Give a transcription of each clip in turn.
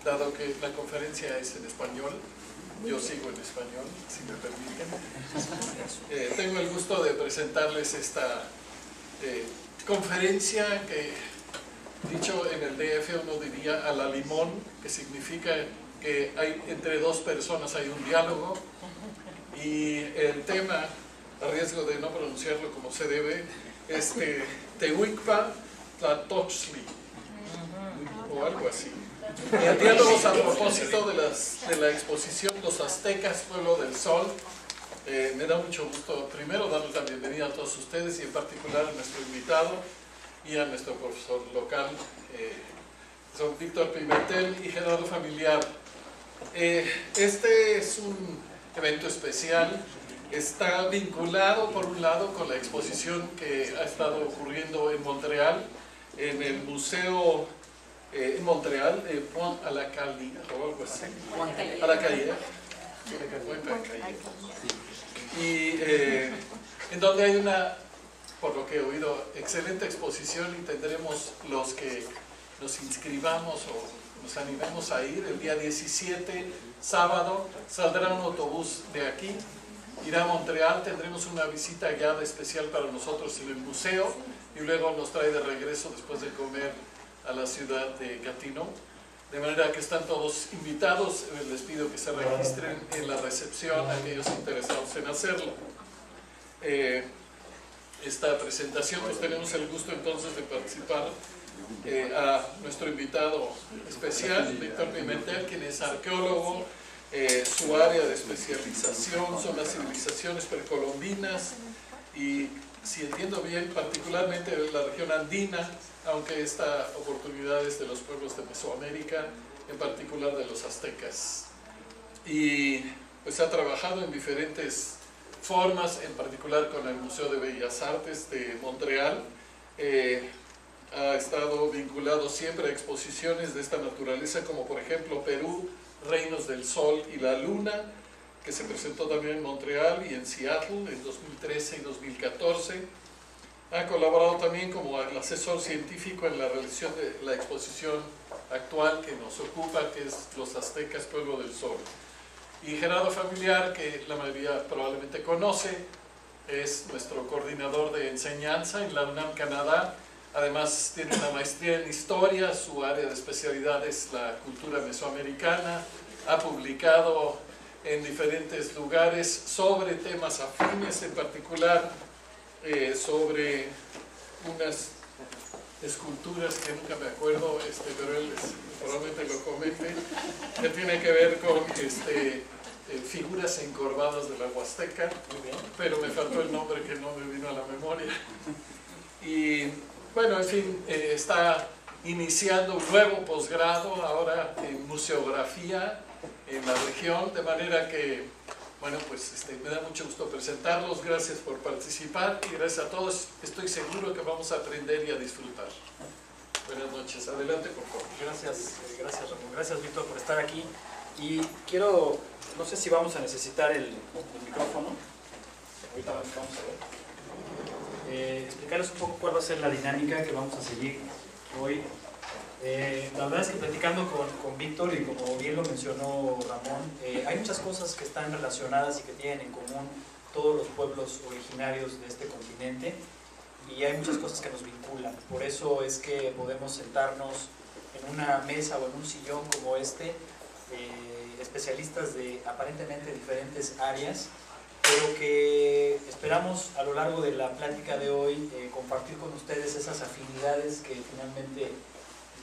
Dado que la conferencia es en español, yo sigo en español, si me permiten. Tengo el gusto de presentarles esta conferencia que, dicho en el DF, uno diría a la limón, que significa que hay, entre dos personas hay un diálogo, y el tema, a riesgo de no pronunciarlo como se debe, es Tehuicpa Tlatochtli, o algo así. El diálogo es a propósito de la exposición Los Aztecas, Pueblo del Sol. Me da mucho gusto, primero, darles la bienvenida a todos ustedes y en particular a nuestro invitado y a nuestro profesor local, son Víctor Pimentel y Gerardo Familiar. Este es un evento especial, está vinculado por un lado con la exposición que ha estado ocurriendo en Montreal, en el Museo en Montreal, Point à la Calle, o algo así, a la calle, y en donde hay una, por lo que he oído, excelente exposición, y tendremos los que nos inscribamos o nos animemos a ir el día 17, sábado, saldrá un autobús de aquí, irá a Montreal, tendremos una visita guiada especial para nosotros en el museo, y luego nos trae de regreso después de comer a la ciudad de Gatineau, de manera que están todos invitados. Les pido que se registren en la recepción aquellos interesados en hacerlo. Esta presentación, pues tenemos el gusto entonces de participar a nuestro invitado especial, Víctor Pimentel, quien es arqueólogo. Su área de especialización son las civilizaciones precolombinas y, si entiendo bien, particularmente la región andina, aunque esta oportunidad es de los pueblos de Mesoamérica, en particular de los aztecas. Y pues ha trabajado en diferentes formas, en particular con el Museo de Bellas Artes de Montreal. Ha estado vinculado siempre a exposiciones de esta naturaleza, como por ejemplo Perú, Reinos del Sol y la Luna, que se presentó también en Montreal y en Seattle en 2013 y 2014. Ha colaborado también como asesor científico en la realización de la exposición actual que nos ocupa, que es Los Aztecas, Pueblo del Sol. Y Gerardo Familiar, que la mayoría probablemente conoce, es nuestro coordinador de enseñanza en la UNAM, Canadá. Además tiene una maestría en historia, su área de especialidad es la cultura mesoamericana. Ha publicado en diferentes lugares sobre temas afines, en particular sobre unas esculturas que nunca me acuerdo, pero él probablemente lo comente, que tiene que ver con figuras encorvadas de la Huasteca, pero me faltó el nombre que no me vino a la memoria. Y bueno, en fin, está iniciando un nuevo posgrado ahora en museografía en la región, de manera que, bueno, pues me da mucho gusto presentarlos. Gracias por participar y gracias a todos. Estoy seguro que vamos a aprender y a disfrutar. Buenas noches. Adelante, por favor. Gracias Ramón. Gracias, Víctor, por estar aquí. Y quiero, no sé si vamos a necesitar el micrófono. Ahorita vamos a ver. Explicarles un poco cuál va a ser la dinámica que vamos a seguir hoy. La verdad es que platicando con Víctor, y como bien lo mencionó Ramón, hay muchas cosas que están relacionadas y que tienen en común todos los pueblos originarios de este continente, y hay muchas cosas que nos vinculan. Por eso es que podemos sentarnos en una mesa o en un sillón como este, especialistas de aparentemente diferentes áreas, pero que esperamos a lo largo de la plática de hoy compartir con ustedes esas afinidades que finalmente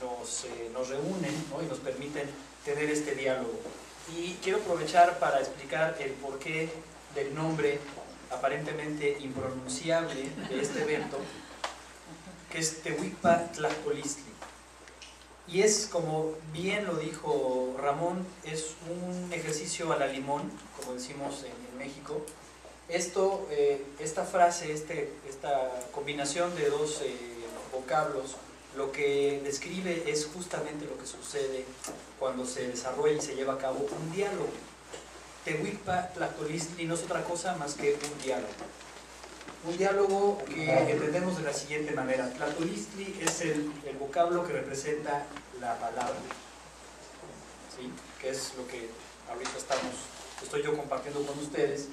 nos reúnen, ¿no? Y nos permiten tener este diálogo. Y quiero aprovechar para explicar el porqué del nombre aparentemente impronunciable de este evento, que es Tehuicpa Tlatochtli. Y es, como bien lo dijo Ramón, es un ejercicio a la limón, como decimos en México. Esta frase, esta combinación de dos vocablos, lo que describe es justamente lo que sucede cuando se desarrolla y se lleva a cabo un diálogo. Tehuicpa Tlatochtli no es otra cosa más que un diálogo. Un diálogo que entendemos de la siguiente manera. Tlatolistli es el vocablo que representa la palabra, ¿sí? Que es lo que ahorita estoy yo compartiendo con ustedes.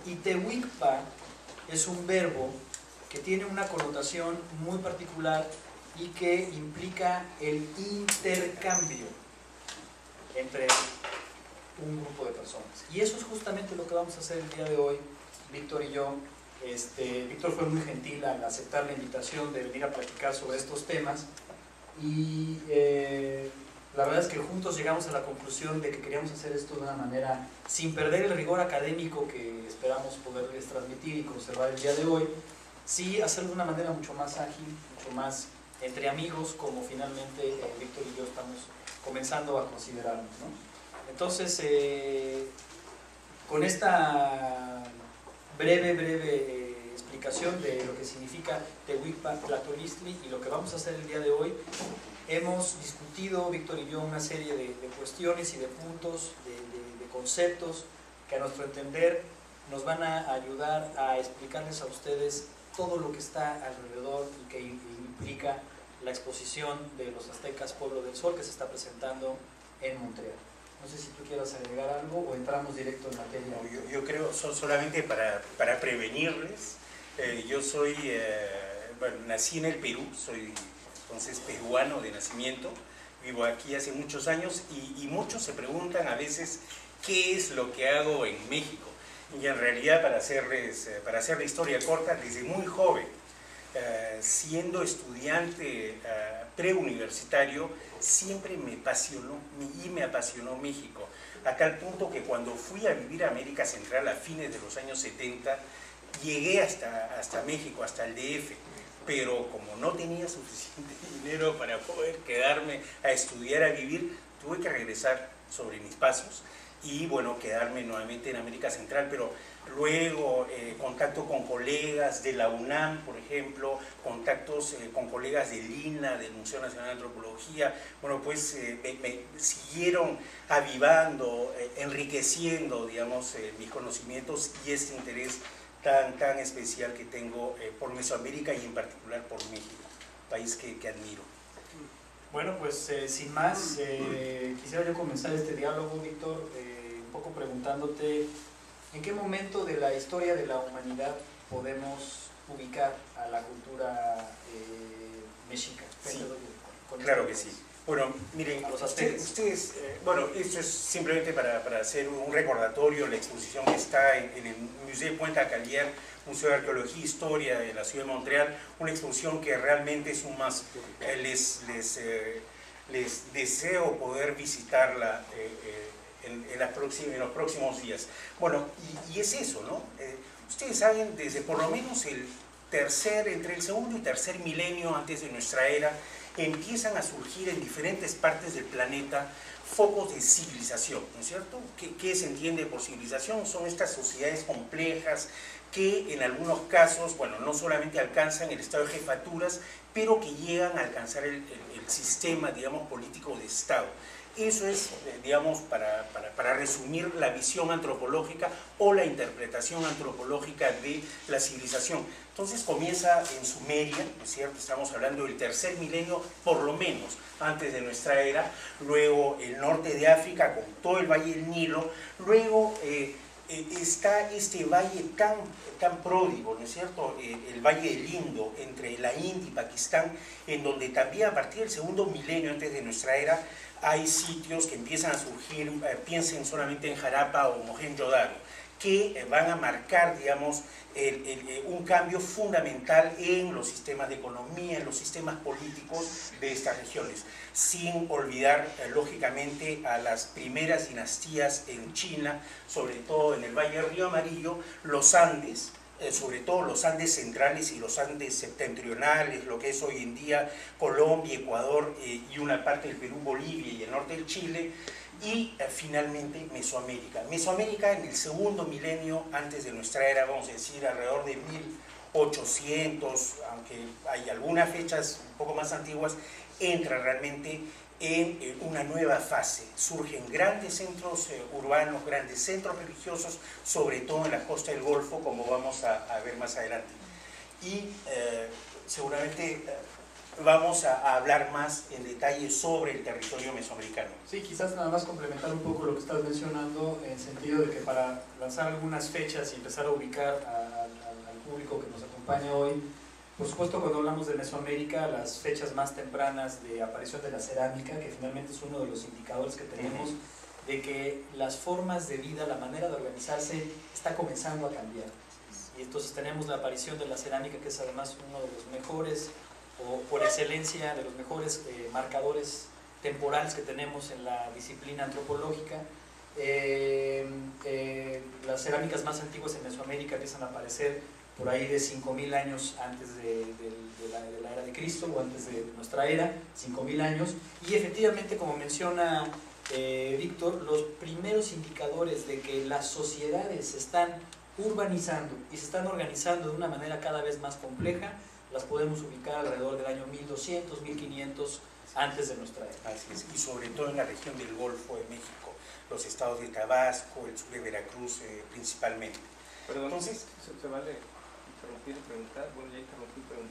Y Tehuicpa es un verbo que tiene una connotación muy particular y que implica el intercambio entre un grupo de personas. Y eso es justamente lo que vamos a hacer el día de hoy, Víctor y yo. Víctor fue muy gentil al aceptar la invitación de venir a platicar sobre estos temas y la verdad es que juntos llegamos a la conclusión de que queríamos hacer esto de una manera sin perder el rigor académico que esperamos poderles transmitir y conservar el día de hoy, sí hacerlo de una manera mucho más ágil, mucho más entre amigos, como finalmente Víctor y yo estamos comenzando a considerarnos, ¿no? Entonces, con esta breve explicación de lo que significa Tehuicpa Tlatolistli y lo que vamos a hacer el día de hoy, hemos discutido, Víctor y yo, una serie de cuestiones y de puntos, de conceptos que a nuestro entender nos van a ayudar a explicarles a ustedes todo lo que está alrededor y que implica la exposición de los aztecas Pueblo del Sol que se está presentando en Montreal. No sé si tú quieras agregar algo o entramos directo en materia. No, yo creo, solamente para prevenirles, yo soy, bueno, nací en el Perú, soy entonces peruano de nacimiento, vivo aquí hace muchos años y muchos se preguntan a veces qué es lo que hago en México. Y en realidad, para hacer la historia corta, desde muy joven, siendo estudiante preuniversitario, siempre me apasionó México, a tal punto que cuando fui a vivir a América Central a fines de los años 70, llegué hasta México, hasta el DF, pero como no tenía suficiente dinero para poder quedarme a estudiar, a vivir, tuve que regresar sobre mis pasos y bueno, quedarme nuevamente en América Central, pero luego contacto con colegas de la UNAM, por ejemplo, contactos con colegas del INA, del Museo Nacional de Antropología, bueno, pues me siguieron avivando, enriqueciendo, digamos, mis conocimientos y este interés tan especial que tengo por Mesoamérica y en particular por México, país que admiro. Bueno, pues sin más, quisiera yo comenzar este diálogo, Víctor, un poco preguntándote ¿en qué momento de la historia de la humanidad podemos ubicar a la cultura mexica? Sí, claro que sí. Bueno, miren, ustedes bueno, esto es simplemente para hacer un recordatorio, la exposición que está en el Museo Puente Calier, Museo de Arqueología e Historia de la ciudad de Montreal, una exposición que realmente es un más. Les deseo poder visitarla en los próximos días. Bueno, y es eso, ¿no? Ustedes saben, desde por lo menos entre el segundo y tercer milenio antes de nuestra era, empiezan a surgir en diferentes partes del planeta focos de civilización, ¿no es cierto? ¿Qué se entiende por civilización? Son estas sociedades complejas que en algunos casos, bueno, no solamente alcanzan el estado de jefaturas, pero que llegan a alcanzar el sistema, digamos, político de Estado. Eso es, digamos, para resumir la visión antropológica o la interpretación antropológica de la civilización. Entonces comienza en Sumeria, ¿no es cierto? Estamos hablando del tercer milenio, por lo menos, antes de nuestra era. Luego el norte de África, con todo el valle del Nilo. Luego está este valle tan pródigo, ¿no es cierto? El valle del Indo, entre la India y Pakistán, en donde también a partir del segundo milenio antes de nuestra era, hay sitios que empiezan a surgir, piensen solamente en Harappa o Mohenjo-Daro, que van a marcar, digamos, un cambio fundamental en los sistemas de economía, en los sistemas políticos de estas regiones, sin olvidar, lógicamente, a las primeras dinastías en China, sobre todo en el Valle del Río Amarillo, los Andes, sobre todo los Andes centrales y los Andes septentrionales, lo que es hoy en día Colombia, Ecuador y una parte del Perú, Bolivia y el norte del Chile, y finalmente Mesoamérica. Mesoamérica en el segundo milenio antes de nuestra era, vamos a decir alrededor de 1800, aunque hay algunas fechas un poco más antiguas, entra realmente en una nueva fase. Surgen grandes centros urbanos, grandes centros religiosos, sobre todo en la costa del Golfo, como vamos a ver más adelante. y seguramente vamos a hablar más en detalle sobre el territorio mesoamericano. Sí, quizás nada más complementar un poco lo que estás mencionando, en el sentido de que para lanzar algunas fechas y empezar a ubicar al público que nos acompaña hoy, por supuesto, cuando hablamos de Mesoamérica, las fechas más tempranas de aparición de la cerámica, que finalmente es uno de los indicadores que tenemos de que las formas de vida, la manera de organizarse está comenzando a cambiar. Y entonces tenemos la aparición de la cerámica, que es además uno de los mejores, o por excelencia, de los mejores marcadores temporales que tenemos en la disciplina antropológica. Las cerámicas más antiguas en Mesoamérica empiezan a aparecer por ahí de 5.000 años antes de la era de Cristo, o antes de nuestra era, 5.000 años, y efectivamente, como menciona Víctor, los primeros indicadores de que las sociedades se están urbanizando y se están organizando de una manera cada vez más compleja, las podemos ubicar alrededor del año 1200, 1500 antes de nuestra era. Así es, y sobre todo en la región del Golfo de México, los estados de Tabasco, el sur de Veracruz principalmente. Perdón, entonces, ¿se vale interrumpir y preguntar? Bueno, ya interrumpí, pero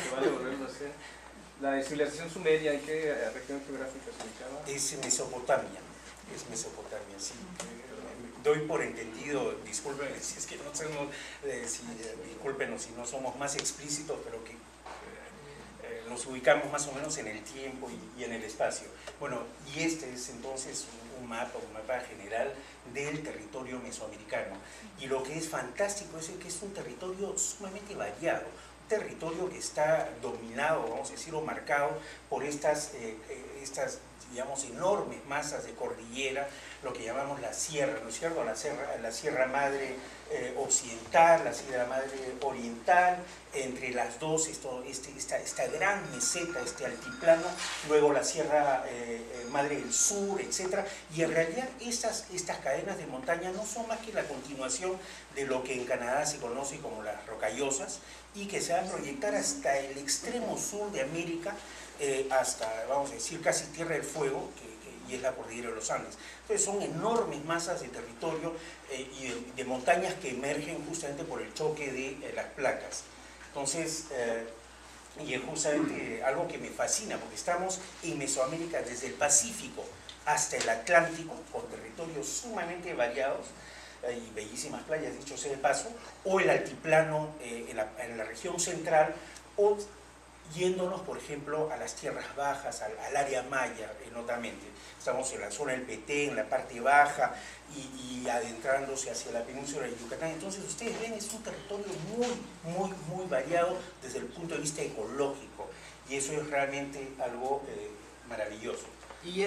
¿se vale volverlo a hacer? ¿La civilización sumeria en qué región geográfica se ubicaba? Es Mesopotamia, sí. Doy por entendido, discúlpenme si es que no somos, discúlpenos si no somos más explícitos, pero que nos ubicamos más o menos en el tiempo y en el espacio. Bueno, y este es entonces un mapa general del territorio mesoamericano. Y lo que es fantástico es que es un territorio sumamente variado, un territorio que está dominado, vamos a decir, o marcado por estas digamos, enormes masas de cordillera, lo que llamamos la sierra, ¿no es cierto? La sierra madre occidental, la sierra madre oriental, entre las dos esta gran meseta, este altiplano, luego la sierra madre del sur, etc. Y en realidad estas cadenas de montaña no son más que la continuación de lo que en Canadá se conoce como las rocallosas, y que se van a proyectar hasta el extremo sur de América, hasta, vamos a decir, casi Tierra del Fuego, y es la cordillera de los Andes. Entonces son enormes masas de territorio y de montañas que emergen justamente por el choque de las placas. Entonces, y es justamente algo que me fascina, porque estamos en Mesoamérica desde el Pacífico hasta el Atlántico, con territorios sumamente variados, y bellísimas playas, dicho sea de paso, o el altiplano en la región central, o yéndonos, por ejemplo, a las tierras bajas, al área maya, notamente. Estamos en la zona del Petén, en la parte baja, y adentrándose hacia la península de Yucatán. Entonces, ustedes ven, es un territorio muy variado desde el punto de vista ecológico, y eso es realmente algo maravilloso. Y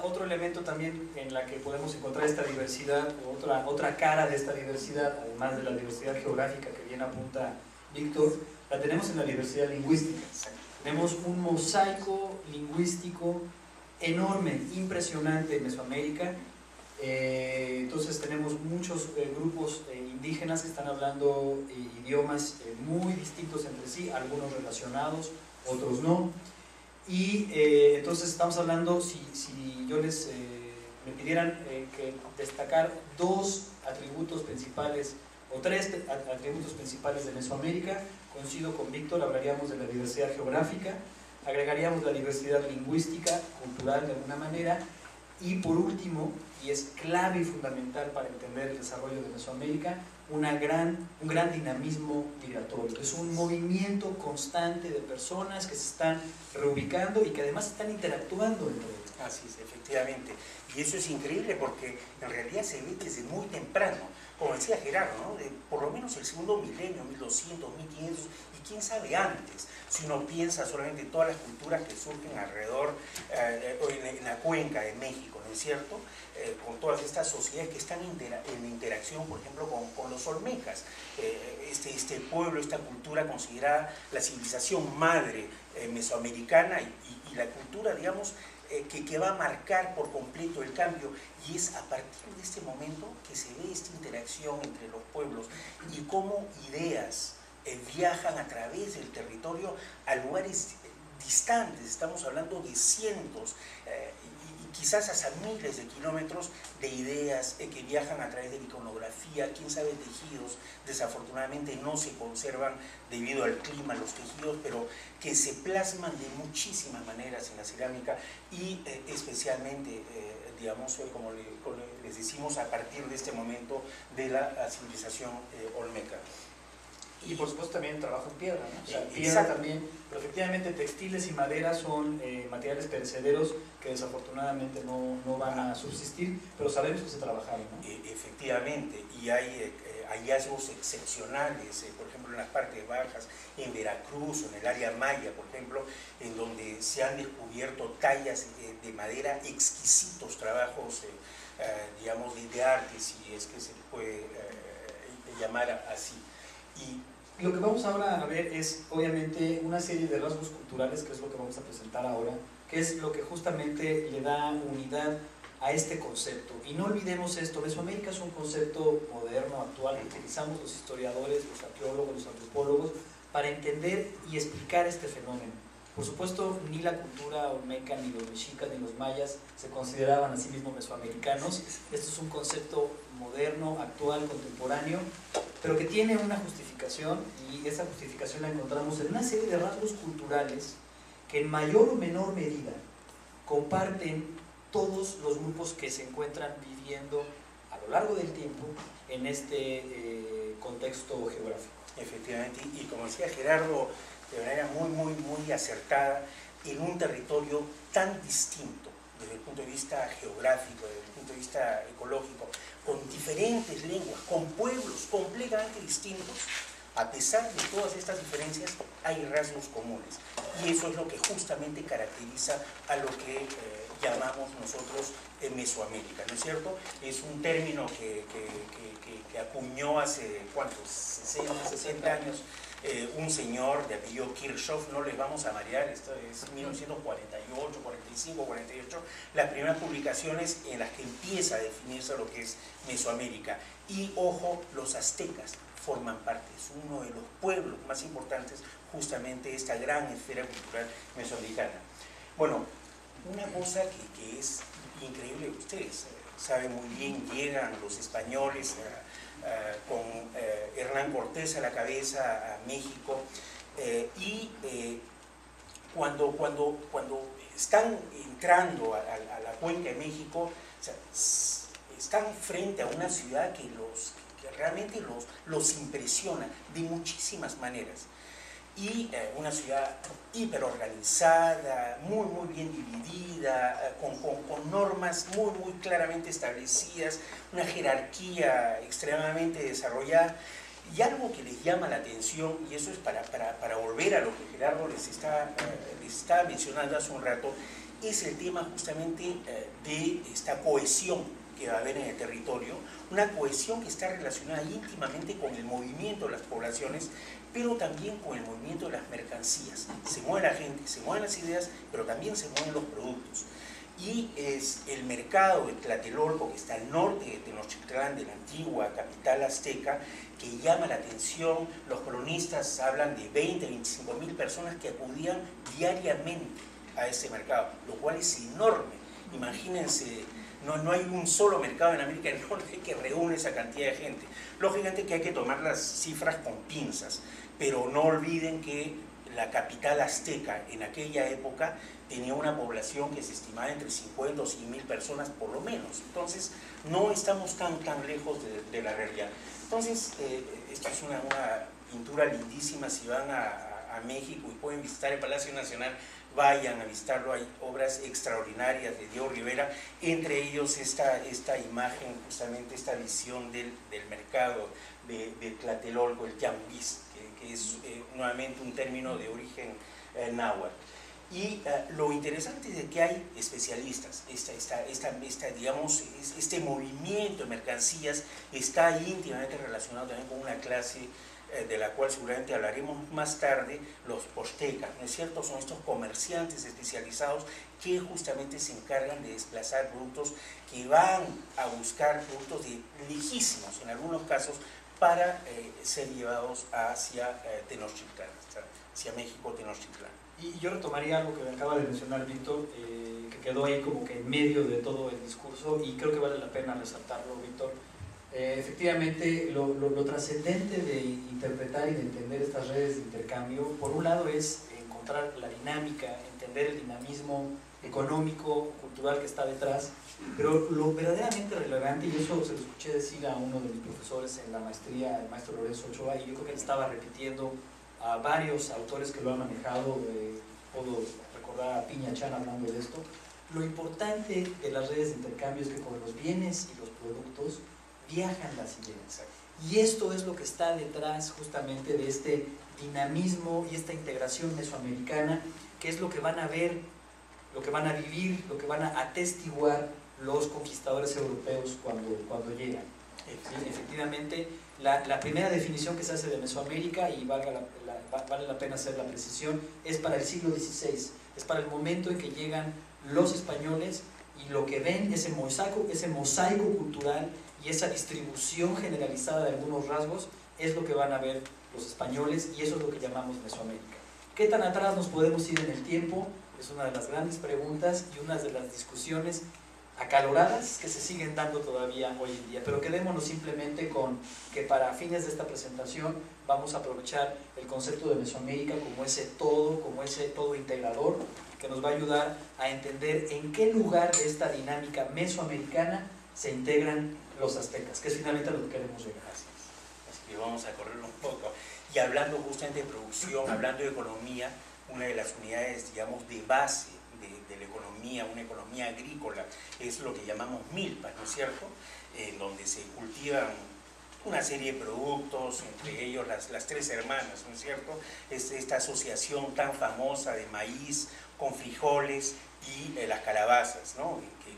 otro elemento también en la que podemos encontrar esta diversidad, otra cara de esta diversidad, además de la diversidad geográfica que bien apunta Víctor, la tenemos en la diversidad lingüística. Tenemos un mosaico lingüístico enorme, impresionante en Mesoamérica. Entonces tenemos muchos grupos indígenas que están hablando idiomas muy distintos entre sí, algunos relacionados, otros no. Y entonces estamos hablando, si yo me pidieran que destacar dos atributos principales, o tres atributos principales de Mesoamérica, coincido con Víctor, hablaríamos de la diversidad geográfica, agregaríamos la diversidad lingüística, cultural de alguna manera, y por último, y es clave y fundamental para entender el desarrollo de Mesoamérica, un gran dinamismo migratorio. Es un movimiento constante de personas que se están reubicando y que además están interactuando entre ellos. Así es, efectivamente. Y eso es increíble porque en realidad se ve desde muy temprano, como decía Gerardo, ¿no? Por lo menos el segundo milenio, 1200, 1500, y quién sabe antes, si uno piensa solamente en todas las culturas que surgen alrededor, en la cuenca de México, ¿no es cierto? Con todas estas sociedades que están en interacción, por ejemplo, con los olmecas, este pueblo, esta cultura considerada la civilización madre mesoamericana y la cultura, digamos, que va a marcar por completo el cambio, y es a partir de este momento que se ve esta interacción entre los pueblos y cómo ideas viajan a través del territorio a lugares distantes. Estamos hablando de cientos y quizás hasta miles de kilómetros de ideas que viajan a través de la iconografía, quién sabe tejidos, desafortunadamente no se conservan debido al clima los tejidos, pero que se plasman de muchísimas maneras en la cerámica y especialmente, digamos, como les decimos, a partir de este momento de la civilización olmeca. Y por supuesto también trabajo en piedra, ¿no? O sea, piedra Exacto. también, pero efectivamente textiles y madera son materiales perecederos que desafortunadamente no van a subsistir, pero sabemos que se trabajaron, ¿no? Efectivamente, y hay hallazgos excepcionales, por ejemplo en las partes bajas, en Veracruz o en el área maya, por ejemplo, en donde se han descubierto tallas de madera, exquisitos trabajos, digamos, de arte, si es que se puede llamar así. Y lo que vamos ahora a ver es obviamente una serie de rasgos culturales, que es lo que vamos a presentar ahora, que es lo que justamente le da unidad a este concepto. Y no olvidemos esto, Mesoamérica es un concepto moderno, actual, que utilizamos los historiadores, los arqueólogos, los antropólogos, para entender y explicar este fenómeno. Por supuesto, ni la cultura olmeca, ni los mexicas, ni los mayas se consideraban a sí mismos mesoamericanos. Esto es un concepto moderno, actual, contemporáneo, pero que tiene una justificación, y esa justificación la encontramos en una serie de rasgos culturales que en mayor o menor medida comparten todos los grupos que se encuentran viviendo a lo largo del tiempo en este contexto geográfico. efectivamente, y como decía Gerardo, de manera muy acertada, en un territorio tan distinto desde el punto de vista geográfico, desde el punto de vista ecológico, con diferentes lenguas, con pueblos completamente distintos, a pesar de todas estas diferencias, hay rasgos comunes. Y eso es lo que justamente caracteriza a lo que llamamos nosotros Mesoamérica, ¿no es cierto? Es un término que acuñó hace, ¿cuántos? 60 años, un señor de apellido Kirchhoff, no les vamos a marear, esto es 1948, 45, 48, las primeras publicaciones en las que empieza a definirse lo que es Mesoamérica. Y ojo, los aztecas forman parte, es uno de los pueblos más importantes justamente de esta gran esfera cultural mesoamericana. Bueno, una cosa que es increíble, ustedes saben muy bien, llegan los españoles con Hernán Cortés a la cabeza a México y cuando están entrando a la cuenca de México, o sea, están frente a una ciudad que realmente los impresiona de muchísimas maneras. Y una ciudad hiperorganizada, muy bien dividida, con normas muy claramente establecidas, una jerarquía extremadamente desarrollada, y algo que les llama la atención, y eso es para volver a lo que Gerardo les estaba mencionando hace un rato, es el tema justamente de esta cohesión que va a haber en el territorio, una cohesión que está relacionada íntimamente con el movimiento de las poblaciones, pero también con el movimiento de las mercancías. Se mueve la gente, se mueven las ideas, pero también se mueven los productos. Y es el mercado de Tlatelolco, que está al norte de Tenochtitlán, de la antigua capital azteca, que llama la atención. Los cronistas hablan de 20, 25 mil personas que acudían diariamente a ese mercado, lo cual es enorme. Imagínense, no hay un solo mercado en América del Norte que reúne esa cantidad de gente. Lógicamente que hay que tomar las cifras con pinzas, pero no olviden que la capital azteca en aquella época tenía una población que se estimaba entre 50 o 100 mil personas por lo menos. Entonces no estamos tan lejos de la realidad. Entonces esto es una pintura lindísima. Si van a México y pueden visitar el Palacio Nacional, vayan a visitarlo. Hay obras extraordinarias de Diego Rivera, entre ellos esta imagen, justamente esta visión del mercado de Tlatelolco, el tianguis, que es nuevamente un término de origen náhuatl. Y lo interesante es de que hay especialistas. Digamos, este movimiento de mercancías está íntimamente relacionado también con una clase de la cual seguramente hablaremos más tarde, los postecas, ¿no es cierto? Son estos comerciantes especializados que justamente se encargan de desplazar productos, que van a buscar productos lejísimos, en algunos casos, para ser llevados hacia Tenochtitlán, hacia México, Tenochtitlán. Y yo retomaría algo que me acaba de mencionar Víctor, que quedó ahí como que en medio de todo el discurso y creo que vale la pena resaltarlo, Víctor. Efectivamente, lo trascendente de interpretar y de entender estas redes de intercambio, por un lado es encontrar la dinámica, entender el dinamismo económico, cultural que está detrás, pero lo verdaderamente relevante, y eso se lo escuché decir a uno de mis profesores en la maestría, el maestro Lorenzo Ochoa, y yo creo que él estaba repitiendo a varios autores que lo han manejado, puedo recordar a Piña Chan hablando de esto. Lo importante de las redes de intercambio es que con los bienes y los productos viajan las ideas. Y esto es lo que está detrás justamente de este dinamismo y esta integración mesoamericana, que es lo que van a ver, lo que van a vivir, lo que van a atestiguar los conquistadores europeos cuando llegan. ¿Sí? Efectivamente, la primera definición que se hace de Mesoamérica, y vale la pena hacer la precisión, es para el siglo XVI, es para el momento en que llegan los españoles y lo que ven, ese mosaico cultural y esa distribución generalizada de algunos rasgos, es lo que van a ver los españoles, y eso es lo que llamamos Mesoamérica. ¿Qué tan atrás nos podemos ir en el tiempo? Es una de las grandes preguntas y una de las discusiones acaloradas que se siguen dando todavía hoy en día, pero quedémonos simplemente con que para fines de esta presentación vamos a aprovechar el concepto de Mesoamérica como ese todo integrador que nos va a ayudar a entender en qué lugar de esta dinámica mesoamericana se integran los aztecas, que es finalmente a lo que queremos llegar. Así que vamos a correr un poco. Y hablando justamente de producción, hablando de economía, una de las unidades, digamos, de base de la economía, una economía agrícola, es lo que llamamos milpas, ¿no es cierto? En donde se cultivan una serie de productos, entre ellos las tres hermanas, ¿no es cierto? Es esta asociación tan famosa de maíz con frijoles y las calabazas, ¿no? Que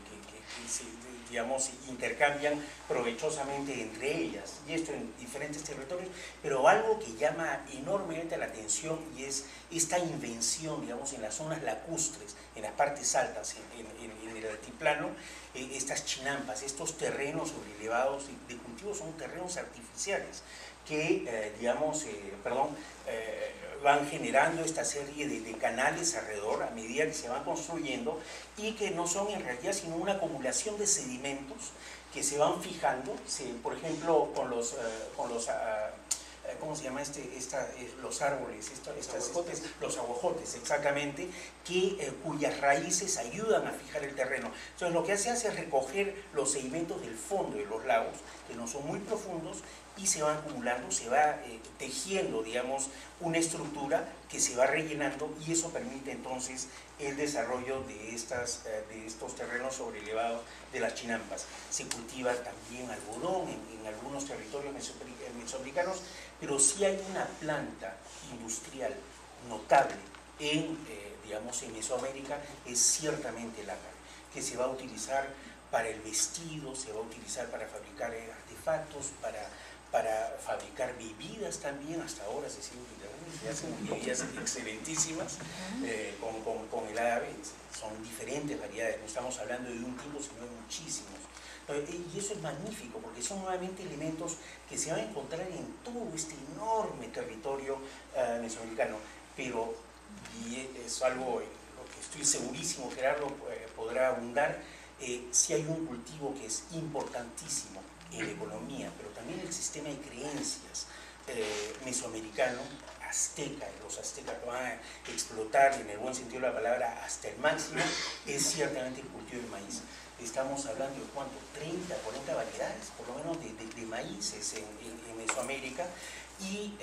se, digamos, intercambian provechosamente entre ellas, y esto en diferentes territorios, pero algo que llama enormemente la atención y es esta invención, digamos, en las zonas lacustres, en las partes altas, en el altiplano, estas chinampas, estos terrenos sobrelevados de cultivo son terrenos artificiales que, van generando esta serie de canales alrededor a medida que se van construyendo, y que no son en realidad sino una acumulación de sedimentos que se van fijando, por ejemplo, con los ¿cómo se llama los árboles, los aguajotes, exactamente, cuyas raíces ayudan a fijar el terreno. Entonces lo que se hace es recoger los sedimentos del fondo de los lagos, que no son muy profundos, y se van acumulando, se va tejiendo, digamos, una estructura que se va rellenando, y eso permite entonces el desarrollo de estos terrenos sobrelevados de las chinampas. Se cultiva también algodón en algunos territorios mesoamericanos, pero sí hay una planta industrial notable en Mesoamérica, es ciertamente el ágave, que se va a utilizar para el vestido, se va a utilizar para fabricar artefactos, para fabricar bebidas también. Hasta ahora se sigue utilizando, se hacen bebidas excelentísimas con el agave. Son diferentes variedades, no estamos hablando de un tipo, sino de muchísimos. Y eso es magnífico, porque son nuevamente elementos que se van a encontrar en todo este enorme territorio mesoamericano. Pero, y es algo en lo que estoy segurísimo Gerardo podrá abundar, sí hay un cultivo que es importantísimo en la economía, pero también el sistema de creencias mesoamericano, azteca, los aztecas que van a explotar en el buen sentido de la palabra hasta el máximo, es ciertamente el cultivo del maíz. Estamos hablando de ¿cuánto? 30, 40 variedades, por lo menos, de maíces en Mesoamérica, y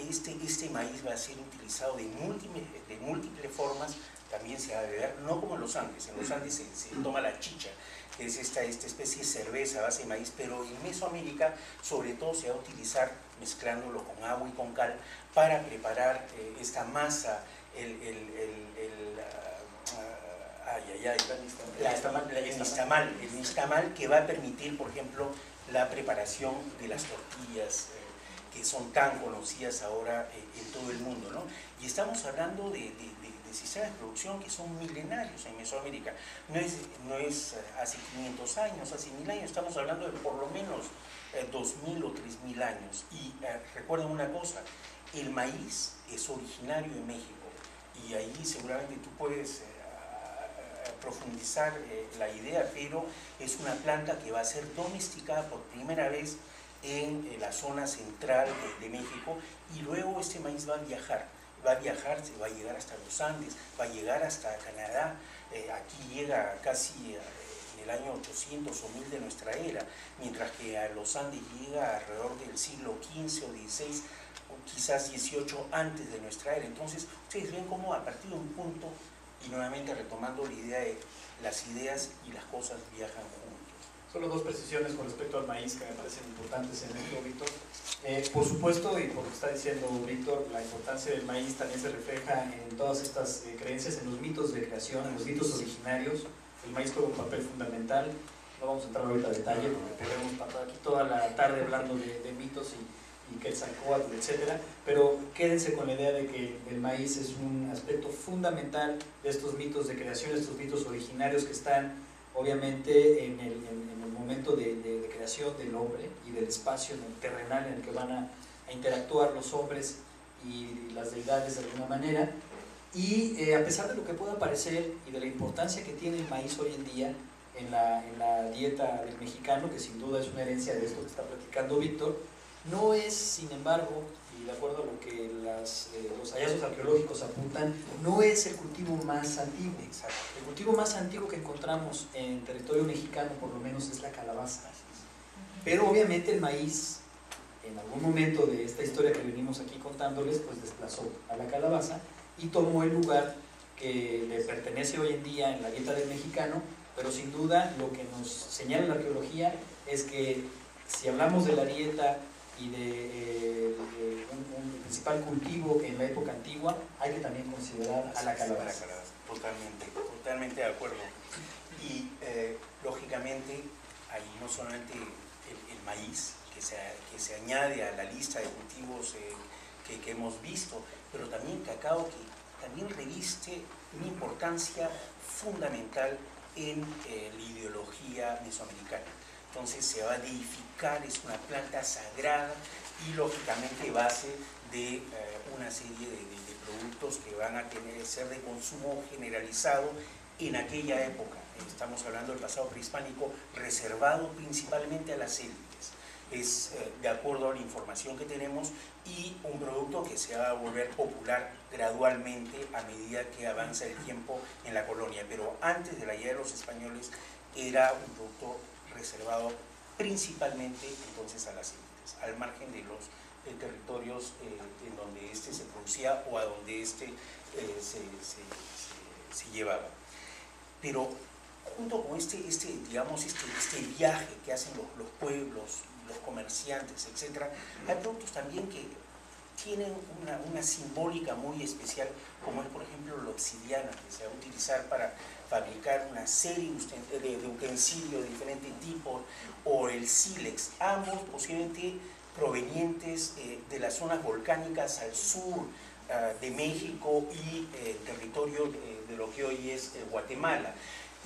este maíz va a ser utilizado de múltiples formas. También se va a beber, no como en los Andes se toma la chicha, que es esta especie de cerveza a base de maíz, pero en Mesoamérica sobre todo se va a utilizar mezclándolo con agua y con cal para preparar esta masa, el nixtamal, que va a permitir, por ejemplo, la preparación de las tortillas que son tan conocidas ahora en todo el mundo, ¿no? Y estamos hablando de sistemas de producción que son milenarios en Mesoamérica. No es hace 500 años, hace 1000 años, estamos hablando de por lo menos 2000 o 3000 años. Y recuerden una cosa, el maíz es originario de México, y ahí seguramente tú puedes profundizar la idea, pero es una planta que va a ser domesticada por primera vez en la zona central de México, y luego este maíz va a viajar, se va a llegar hasta los Andes, va a llegar hasta Canadá. Aquí llega casi en el año 800 o 1000 de nuestra era, mientras que a los Andes llega alrededor del siglo XV o XVI, o quizás 18 antes de nuestra era. Entonces ustedes ven cómo a partir de un punto, y nuevamente retomando la idea de las ideas y las cosas viajan juntos. Solo dos precisiones con respecto al maíz que me parecen importantes en esto, Víctor. Por supuesto, y por lo que está diciendo Víctor, la importancia del maíz también se refleja en todas estas creencias, en los mitos de creación, en los mitos originarios. El maíz juega un papel fundamental. No vamos a entrar ahorita a detalle porque podemos pasar aquí toda la tarde hablando de mitos y Quetzalcóatl, etcétera, pero quédense con la idea de que el maíz es un aspecto fundamental de estos mitos de creación, estos mitos originarios que están obviamente en el momento de creación del hombre y del espacio terrenal en el que van a interactuar los hombres y las deidades de alguna manera. Y a pesar de lo que pueda parecer y de la importancia que tiene el maíz hoy en día en la dieta del mexicano, que sin duda es una herencia de esto que está platicando Víctor, no es, sin embargo, y de acuerdo a lo que los hallazgos arqueológicos apuntan, no es el cultivo más antiguo. El cultivo más antiguo que encontramos en territorio mexicano, por lo menos, es la calabaza. Pero obviamente el maíz, en algún momento de esta historia que venimos aquí contándoles, pues desplazó a la calabaza y tomó el lugar que le pertenece hoy en día en la dieta del mexicano, pero sin duda lo que nos señala la arqueología es que si hablamos de la dieta y de un principal cultivo en la época antigua, hay que también considerar a la calabaza. Totalmente de acuerdo. Y lógicamente, ahí no solamente el maíz, que se añade a la lista de cultivos que hemos visto, pero también cacao, que también reviste una importancia fundamental en la ideología mesoamericana. Entonces se va a deificar, es una planta sagrada y lógicamente base de una serie de productos que van a ser de consumo generalizado en aquella época. Estamos hablando del pasado prehispánico, reservado principalmente a las élites. Es de acuerdo a la información que tenemos, y un producto que se va a volver popular gradualmente a medida que avanza el tiempo en la colonia. Pero antes de la llegada de los españoles era un producto reservado principalmente entonces a las élites, al margen de los territorios en donde este se producía o a donde este se llevaba. Pero junto con este viaje que hacen los pueblos, los comerciantes, etc., hay productos también que tienen una simbólica muy especial, como es por ejemplo la obsidiana, que se va a utilizar para fabricar una serie de utensilios de diferente tipo, o el sílex, ambos posiblemente provenientes de las zonas volcánicas al sur de México y territorio de lo que hoy es Guatemala,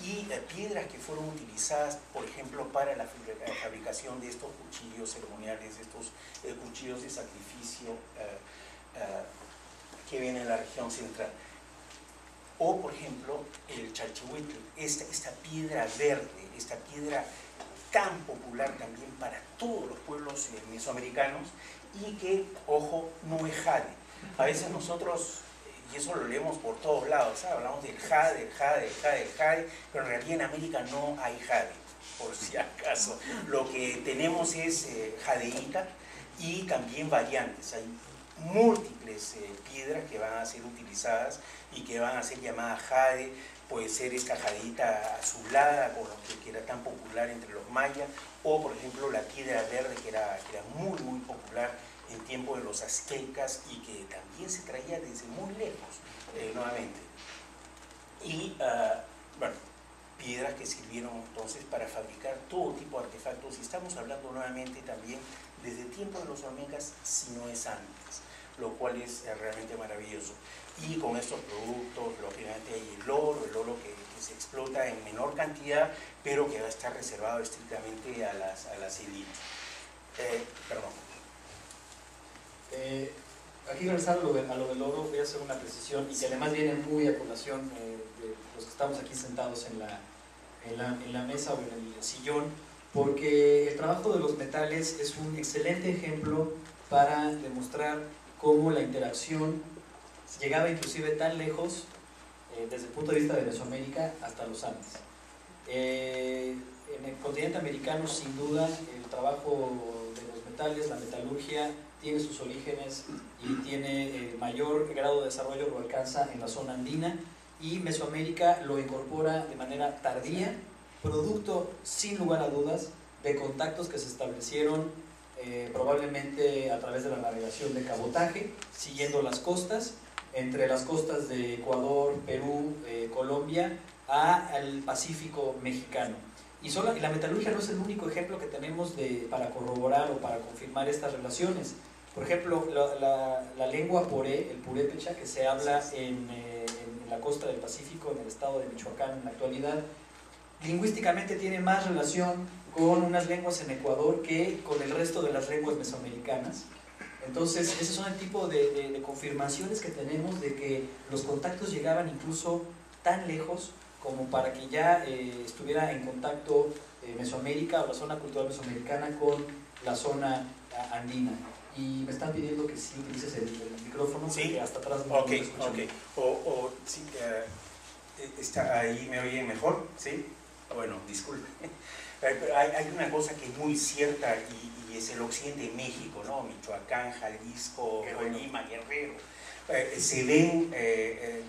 y piedras que fueron utilizadas, por ejemplo, para la fabricación de estos cuchillos ceremoniales, de estos cuchillos de sacrificio que vienen en la región central. O, por ejemplo, el chalchihuitl, esta piedra verde, esta piedra tan popular también para todos los pueblos mesoamericanos, y que, ojo, no es jade. A veces nosotros, y eso lo leemos por todos lados, ¿sabes? Hablamos del jade, pero en realidad en América no hay jade, por si acaso. Lo que tenemos es jadeíta y también variantes. Hay múltiples piedras que van a ser utilizadas y que van a ser llamadas jade. Puede ser esta jadeíta azulada, que era tan popular entre los mayas, o por ejemplo la piedra verde, que era muy popular en tiempo de los aztecas y que también se traía desde muy lejos, nuevamente. Y bueno, piedras que sirvieron entonces para fabricar todo tipo de artefactos, y estamos hablando nuevamente también desde el tiempo de los olmecas, si no es antes, lo cual es realmente maravilloso. Y con estos productos, lógicamente, hay el oro que se explota en menor cantidad, pero que va a estar reservado estrictamente a las élites. Perdón. aquí regresando a lo del oro, voy a hacer una precisión y que además viene muy a colación de los que estamos aquí sentados en la mesa o en el sillón, porque el trabajo de los metales es un excelente ejemplo para demostrar cómo la interacción llegaba inclusive tan lejos desde el punto de vista de Mesoamérica hasta los Andes. En el continente americano, sin duda, el trabajo de los metales, la metalurgia, tiene sus orígenes y tiene mayor grado de desarrollo, lo alcanza en la zona andina, y Mesoamérica lo incorpora de manera tardía, producto, sin lugar a dudas, de contactos que se establecieron probablemente a través de la navegación de cabotaje, siguiendo las costas, entre las costas de Ecuador, Perú, Colombia, al Pacífico mexicano. Y la metalurgia no es el único ejemplo que tenemos para corroborar o para confirmar estas relaciones. Por ejemplo, la lengua poré, el purépecha, que se habla en la costa del Pacífico, en el estado de Michoacán en la actualidad, lingüísticamente tiene más relación con unas lenguas en Ecuador que con el resto de las lenguas mesoamericanas. Entonces, ese son el tipo de confirmaciones que tenemos de que los contactos llegaban incluso tan lejos como para que ya estuviera en contacto Mesoamérica o la zona cultural mesoamericana con la zona andina. Y me están pidiendo que sí utilices el micrófono, ¿sí? Porque hasta atrás no Ok, escuchan. ok. Sí, está ahí, ¿me oyen mejor? ¿Sí? Bueno, disculpe. Hay una cosa que es muy cierta y es el occidente de México, ¿no? Michoacán, Jalisco, Colima, Guerrero. Se ven,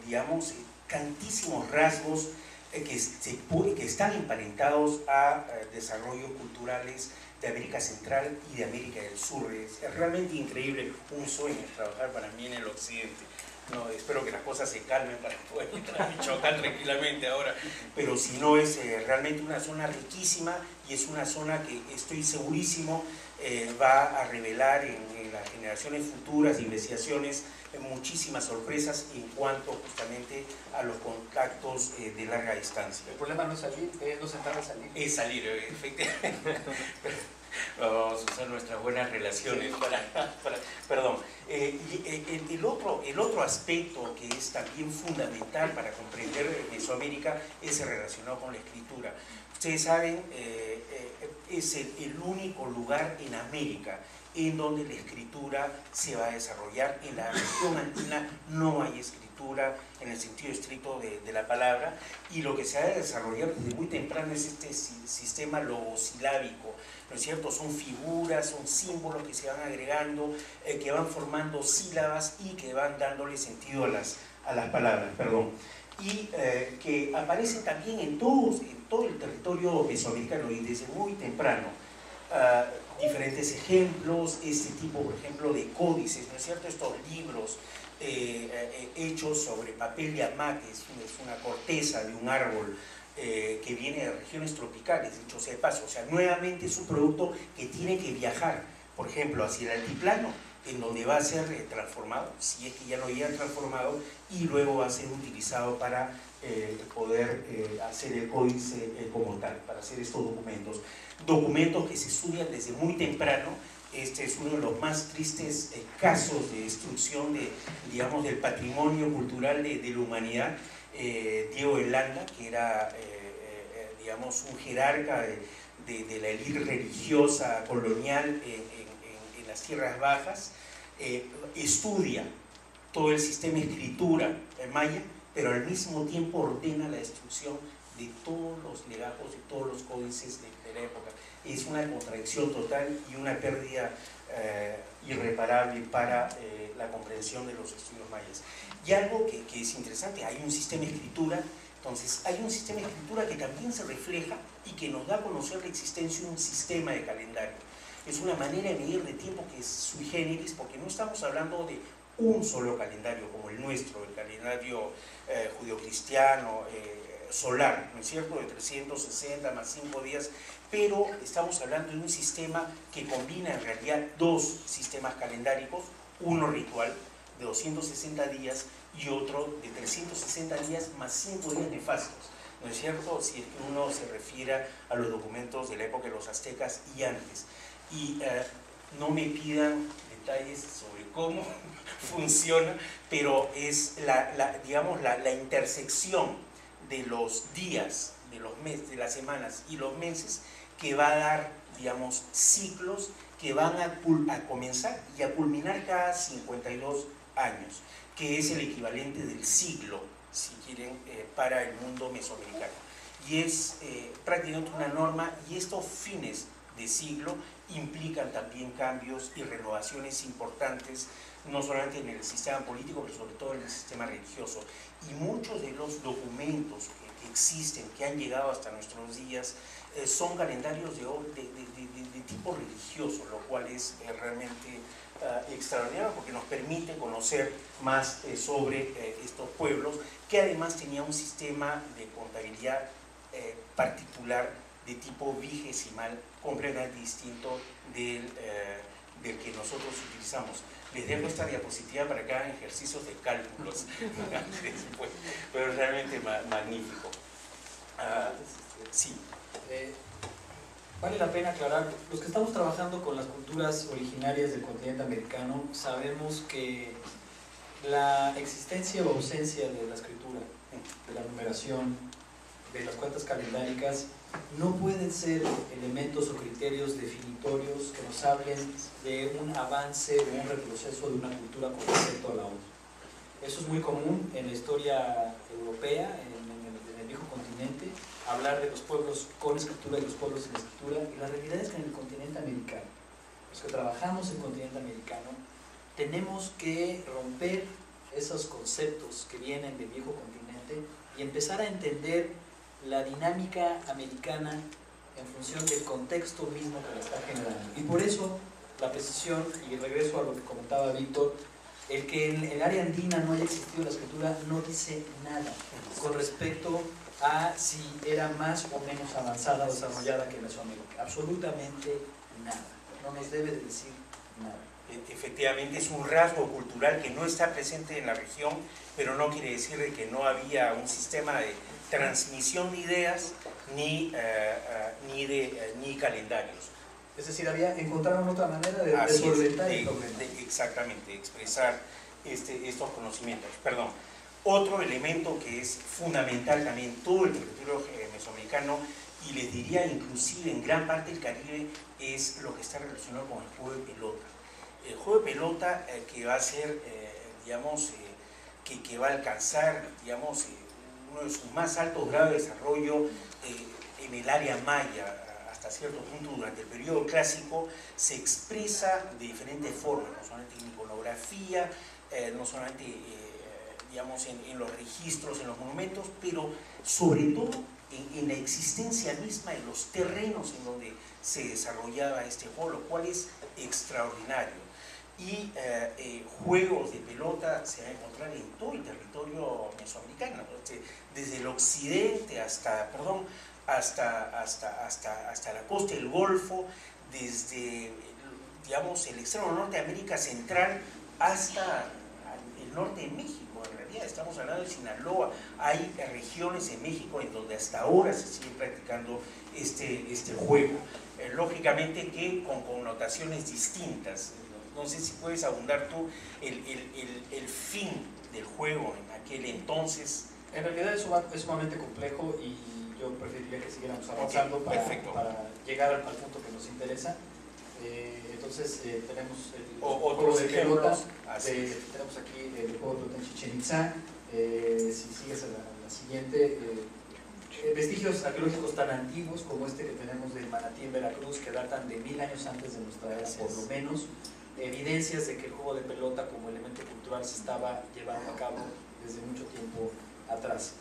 digamos, tantísimos rasgos que están emparentados a desarrollos culturales de América Central y de América del Sur. Es realmente increíble, un sueño trabajar para mí en el occidente. No, espero que las cosas se calmen para poder entrar a Michoacán tranquilamente ahora, pero si no, es realmente una zona riquísima y es una zona que estoy segurísimo va a revelar en las generaciones futuras de investigaciones muchísimas sorpresas en cuanto justamente a los contactos de larga distancia. El problema no es salir, es no sentar a salir. Es salir, efectivamente. Vamos a usar nuestras buenas relaciones perdón. El otro aspecto que es también fundamental para comprender Mesoamérica es el relacionado con la escritura. Ustedes saben, es el único lugar en América en donde la escritura se va a desarrollar. En la región andina no hay escritura en el sentido estricto de la palabra, y lo que se va a desarrollar desde muy temprano es este sistema logosilábico, ¿no es cierto? Son figuras, son símbolos que se van agregando, que van formando sílabas y que van dándole sentido a las palabras, perdón. Y que aparecen también en todo el territorio mesoamericano y desde muy temprano. Diferentes ejemplos, este tipo, por ejemplo, de códices, ¿no es cierto? Estos libros hechos sobre papel de hamaca, es una corteza de un árbol que viene de regiones tropicales, dicho sea de paso. O sea, nuevamente es un producto que tiene que viajar, por ejemplo, hacia el altiplano, en donde va a ser transformado, si es que ya lo hayan transformado, y luego va a ser utilizado para poder hacer el códice como tal, para hacer estos documentos que se estudian desde muy temprano. Este es uno de los más tristes casos de destrucción digamos, del patrimonio cultural de la humanidad. Diego de Landa, que era digamos, un jerarca de la élite religiosa colonial en las tierras bajas, estudia todo el sistema de escritura maya, pero al mismo tiempo ordena la destrucción de todos los legajos, de todos los códices de la época. Es una contradicción total y una pérdida irreparable para la comprensión de los estudios mayas. Y algo que es interesante, hay un sistema de escritura. Entonces, hay un sistema de escritura que también se refleja y que nos da a conocer la existencia de un sistema de calendario. Es una manera de medir de tiempo que es sui generis, porque no estamos hablando de un solo calendario como el nuestro, el calendario judio-cristiano, solar, ¿no es cierto?, de 360 más 5 días, pero estamos hablando de un sistema que combina en realidad dos sistemas calendáricos, uno ritual de 260 días y otro de 360 días más 5 días nefastos, ¿no es cierto?, si es que uno se refiere a los documentos de la época de los aztecas y antes. Y no me pidan detalles sobre cómo funciona, pero es digamos, la intersección de los días, de los meses, de las semanas y los meses que va a dar, digamos, ciclos que van a comenzar y a culminar cada 52 años, que es el equivalente del siglo, si quieren, para el mundo mesoamericano. Y es prácticamente una norma, y estos fines de siglo implican también cambios y renovaciones importantes, no solamente en el sistema político, pero sobre todo en el sistema religioso. Y muchos de los documentos que existen, que han llegado hasta nuestros días, son calendarios de tipo religioso, lo cual es realmente extraordinario, porque nos permite conocer más sobre estos pueblos, que además tenían un sistema de contabilidad particular de tipo vigesimal, completamente distinto del que nosotros utilizamos. Les dejo esta diapositiva para que hagan ejercicios de cálculos, pero es realmente magnífico. Sí. Vale la pena aclarar, los que estamos trabajando con las culturas originarias del continente americano sabemos que la existencia o ausencia de la escritura, de la numeración, de las cuentas calendáricas, no pueden ser elementos o criterios definitorios que nos hablen de un avance, de un retroceso de una cultura con respecto a la otra. Eso es muy común en la historia europea, en el viejo continente, hablar de los pueblos con escritura y los pueblos sin escritura, y la realidad es que en el continente americano, los que trabajamos en el continente americano, tenemos que romper esos conceptos que vienen del viejo continente y empezar a entender la dinámica americana en función del contexto mismo que la está generando. Y por eso la precisión, y regreso a lo que comentaba Víctor, el que en el área andina no haya existido la escritura no dice nada con respecto a si era más o menos avanzada o desarrollada que Mesoamérica. Absolutamente nada. No nos debe de decir nada. Efectivamente es un rasgo cultural que no está presente en la región, pero no quiere decir de que no había un sistema de transmisión de ideas ni calendarios. Es decir, encontraron otra manera de solventar el problema. Exactamente, expresar estos conocimientos. Perdón. Otro elemento que es fundamental también en todo el territorio mesoamericano, y les diría inclusive en gran parte del Caribe, es lo que está relacionado con el juego de pelota. El juego de pelota que va a ser, digamos, que va a alcanzar, digamos, uno de sus más altos grados de desarrollo en el área maya, hasta cierto punto durante el periodo clásico, se expresa de diferentes formas, no solamente en iconografía, no solamente digamos, en los registros, en los monumentos, pero sobre todo en la existencia misma de los terrenos en donde se desarrollaba este juego, lo cual es extraordinario. Y juegos de pelota se van a encontrar en todo el territorio mesoamericano, desde el occidente hasta la costa del Golfo, desde, digamos, el extremo norte de América Central hasta el norte de México. En realidad estamos hablando de Sinaloa. Hay regiones en México en donde hasta ahora se sigue practicando este juego, lógicamente que con connotaciones distintas. No sé si puedes abundar tú el fin del juego en aquel entonces. En realidad es sumamente complejo y yo preferiría que siguiéramos avanzando para llegar al punto que nos interesa. Entonces tenemos el juego de pelota, tenemos aquí el juego de pelota en Chichén Itzá. Si sigues a la siguiente, vestigios arqueológicos tan antiguos como este que tenemos del Manatí en Veracruz, que datan de 1000 años antes de nuestra era, por lo menos. Evidencias de que el juego de pelota como elemento cultural se estaba llevando a cabo desde mucho tiempo atrás.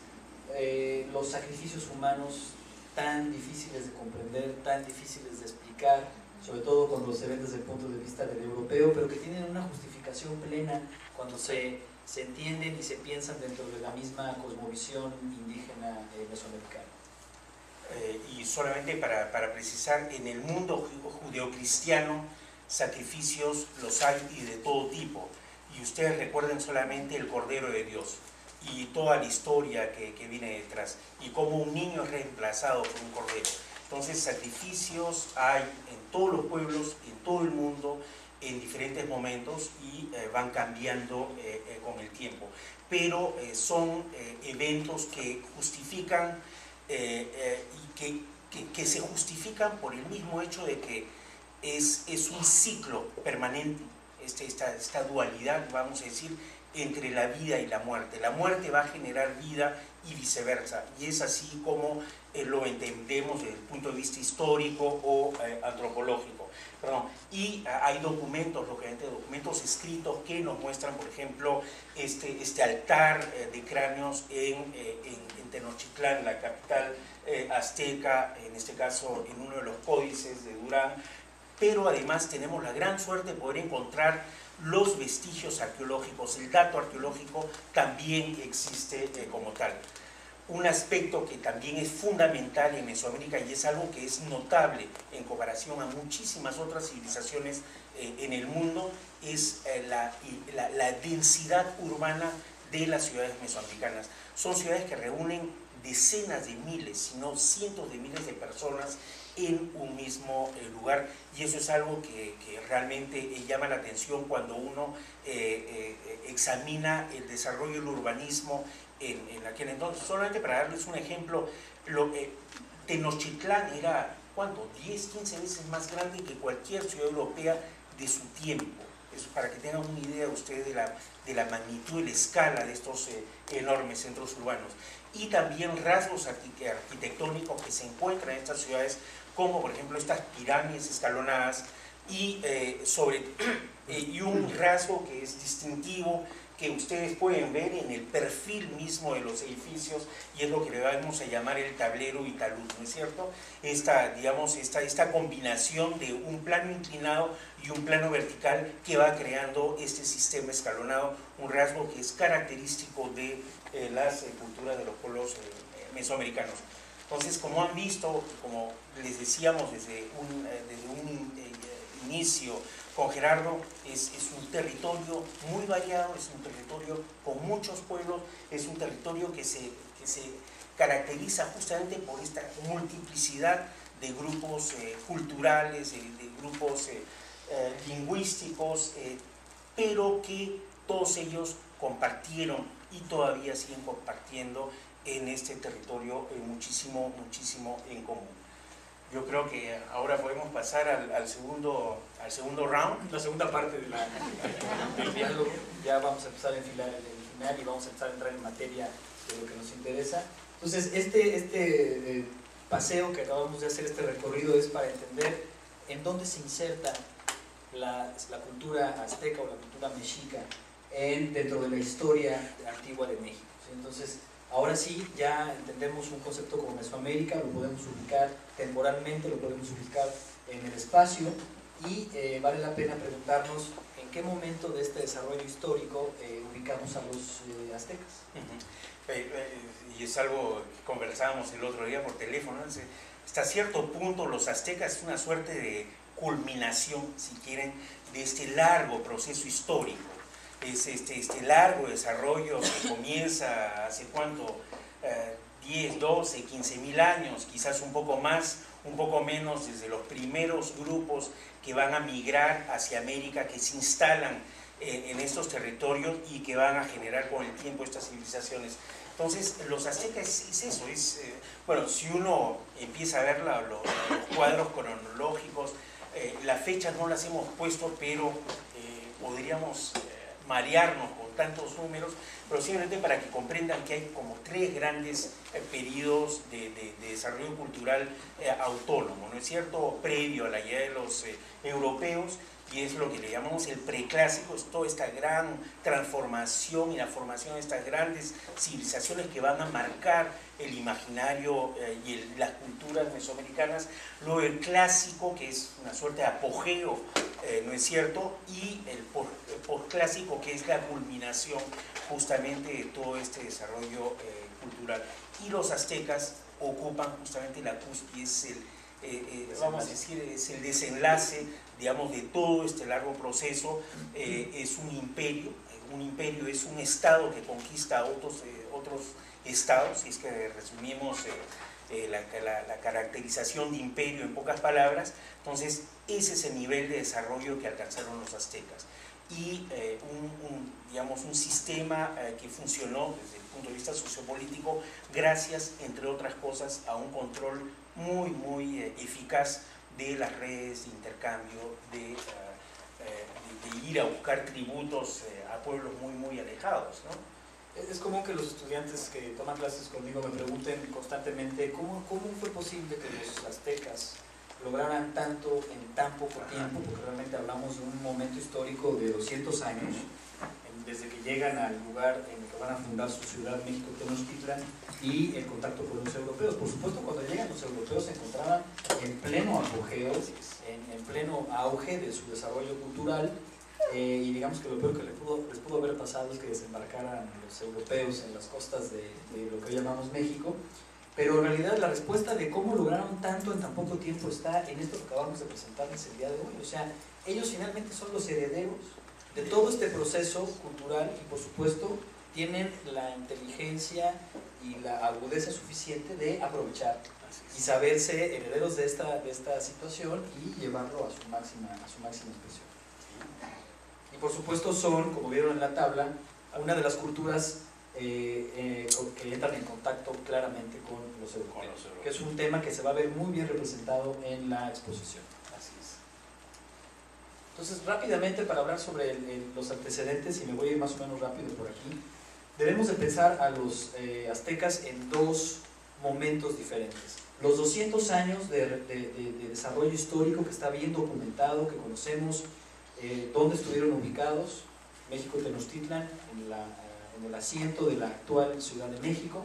Los sacrificios humanos tan difíciles de comprender, tan difíciles de explicar, sobre todo cuando se ven desde el punto de vista del europeo, pero que tienen una justificación plena cuando se entienden y se piensan dentro de la misma cosmovisión indígena mesoamericana. Y solamente para precisar, en el mundo judeocristiano sacrificios los hay y de todo tipo, y ustedes recuerden solamente el Cordero de Dios y toda la historia que viene detrás, y cómo un niño es reemplazado por un cordero. Entonces sacrificios hay en todos los pueblos, en todo el mundo, en diferentes momentos y van cambiando con el tiempo. Pero son eventos que justifican y que se justifican por el mismo hecho de que es un ciclo permanente, esta dualidad, vamos a decir, entre la vida y la muerte. La muerte va a generar vida y viceversa, y es así como lo entendemos desde el punto de vista histórico o antropológico. Perdón. Y hay documentos, lógicamente documentos escritos que nos muestran, por ejemplo, este altar de cráneos en Tenochtitlán, la capital azteca, en este caso en uno de los códices de Durán, pero además tenemos la gran suerte de poder encontrar los vestigios arqueológicos, el dato arqueológico también existe como tal. Un aspecto que también es fundamental en Mesoamérica y es algo que es notable en comparación a muchísimas otras civilizaciones en el mundo es la densidad urbana de las ciudades mesoamericanas. Son ciudades que reúnen decenas de miles, si no cientos de miles de personas en un mismo lugar, y eso es algo que realmente llama la atención cuando uno examina el desarrollo del urbanismo en aquel entonces. Solamente para darles un ejemplo, Tenochtitlán era, ¿cuánto? 10, 15 veces más grande que cualquier ciudad europea de su tiempo. Eso para que tengan una idea ustedes de la magnitud y la escala de estos enormes centros urbanos. Y también rasgos arquitectónicos que se encuentran en estas ciudades, como por ejemplo estas pirámides escalonadas y un rasgo que es distintivo que ustedes pueden ver en el perfil mismo de los edificios, y es lo que le vamos a llamar el tablero y talud, ¿no es cierto? Esta combinación de un plano inclinado y un plano vertical que va creando este sistema escalonado, un rasgo que es característico de las culturas de los pueblos mesoamericanos. Entonces, como han visto, como les decíamos desde un inicio con Gerardo, es un territorio muy variado, es un territorio con muchos pueblos, es un territorio que se caracteriza justamente por esta multiplicidad de grupos culturales, de grupos lingüísticos, pero que todos ellos compartieron y todavía siguen compartiendo en este territorio muchísimo en común. Yo creo que ahora podemos pasar al segundo round. La segunda parte del diálogo. Ya vamos a empezar a enfilar el final y vamos a empezar a entrar en materia de lo que nos interesa. Entonces, este paseo que acabamos de hacer, este recorrido, es para entender en dónde se inserta la cultura azteca o la cultura mexica dentro de la historia antigua de México. ¿Sí? Entonces, ahora sí, ya entendemos un concepto como Mesoamérica, lo podemos ubicar temporalmente, lo podemos ubicar en el espacio, y vale la pena preguntarnos en qué momento de este desarrollo histórico ubicamos a los aztecas. Y es algo que conversábamos el otro día por teléfono, ¿no? Hasta cierto punto los aztecas es una suerte de culminación, si quieren, de este largo proceso histórico. Es este largo desarrollo que comienza hace cuánto, 10, 12, 15 mil años, quizás un poco más, un poco menos, desde los primeros grupos que van a migrar hacia América, que se instalan en estos territorios y que van a generar con el tiempo estas civilizaciones. Entonces, los aztecas es eso, bueno, si uno empieza a ver los cuadros cronológicos, las fechas no las hemos puesto, pero podríamos marearnos con tantos números, pero simplemente para que comprendan que hay como 3 grandes periodos de desarrollo cultural autónomo, ¿no es cierto?, previo a la llegada de los europeos, y es lo que le llamamos el preclásico, es toda esta gran transformación y la formación de estas grandes civilizaciones que van a marcar el imaginario y las culturas mesoamericanas. Luego el clásico, que es una suerte de apogeo, ¿no es cierto?, y el posclásico, que es la culminación justamente de todo este desarrollo cultural. Y los aztecas ocupan justamente la cúspide, vamos a decir, es el desenlace, digamos, de todo este largo proceso. Es un imperio es un estado que conquista a otros estados, y es que resumimos la caracterización de imperio en pocas palabras. Entonces ese es el nivel de desarrollo que alcanzaron los aztecas, y digamos, un sistema que funcionó desde el punto de vista sociopolítico gracias, entre otras cosas, a un control muy eficaz de las redes de intercambio, de ir a buscar tributos a pueblos muy alejados, ¿no? Es común que los estudiantes que toman clases conmigo me pregunten constantemente ¿cómo fue posible que los aztecas lograran tanto en tan poco tiempo? Porque realmente hablamos de un momento histórico de 200 años, desde que llegan al lugar en el que van a fundar su ciudad, México Tenochtitlan, y el contacto con los europeos. Por supuesto, cuando llegan los europeos se encontraban en pleno apogeo, en pleno auge de su desarrollo cultural, y digamos que lo peor que les pudo haber pasado es que desembarcaran los europeos en las costas de lo que hoy llamamos México. Pero en realidad la respuesta de cómo lograron tanto en tan poco tiempo está en esto que acabamos de presentarles el día de hoy. O sea, ellos finalmente son los herederos de todo este proceso cultural y por supuesto tienen la inteligencia y la agudeza suficiente de aprovechar y saberse herederos de esta situación y llevarlo a su máxima expresión. Y por supuesto son, como vieron en la tabla, una de las culturas que entran en contacto claramente con los europeos, que es un tema que se va a ver muy bien representado en la exposición. Así es. Entonces, rápidamente, para hablar sobre los antecedentes, y me voy a ir más o menos rápido por aquí, debemos de pensar a los aztecas en dos momentos diferentes. Los 200 años de desarrollo histórico que está bien documentado, que conocemos dónde estuvieron ubicados, México Tenochtitlan, en el asiento de la actual Ciudad de México,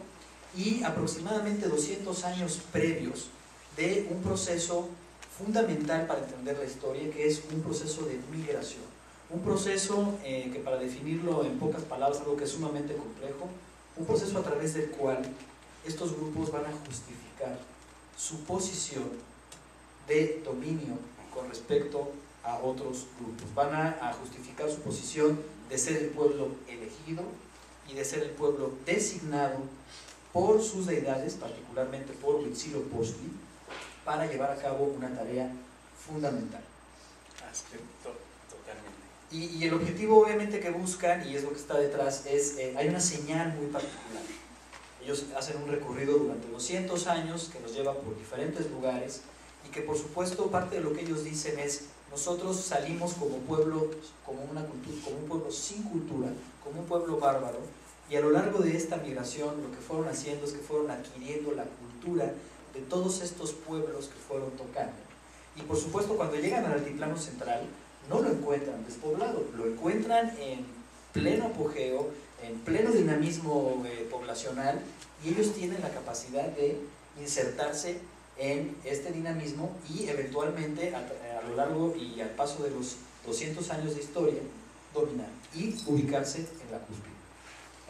y aproximadamente 200 años previos de un proceso fundamental para entender la historia, que es un proceso de migración. Un proceso que, para definirlo en pocas palabras, algo que es sumamente complejo, un proceso a través del cual estos grupos van a justificar su posición de dominio con respecto a otros grupos. Van a justificar su posición de ser el pueblo elegido y de ser el pueblo designado por sus deidades, particularmente por Huitzilopochtli, para llevar a cabo una tarea fundamental. Totalmente. Y el objetivo obviamente que buscan, y es lo que está detrás, es, hay una señal muy particular. Ellos hacen un recorrido durante 200 años que los lleva por diferentes lugares y que por supuesto parte de lo que ellos dicen es: nosotros salimos como pueblo, como un pueblo sin cultura, como un pueblo bárbaro, y a lo largo de esta migración lo que fueron haciendo es que fueron adquiriendo la cultura de todos estos pueblos que fueron tocando. Y por supuesto, cuando llegan al altiplano central no lo encuentran despoblado, lo encuentran en pleno apogeo, en pleno dinamismo poblacional, y ellos tienen la capacidad de insertarse en este dinamismo y eventualmente a lo largo y al paso de los 200 años de historia dominar y ubicarse en la cúspide.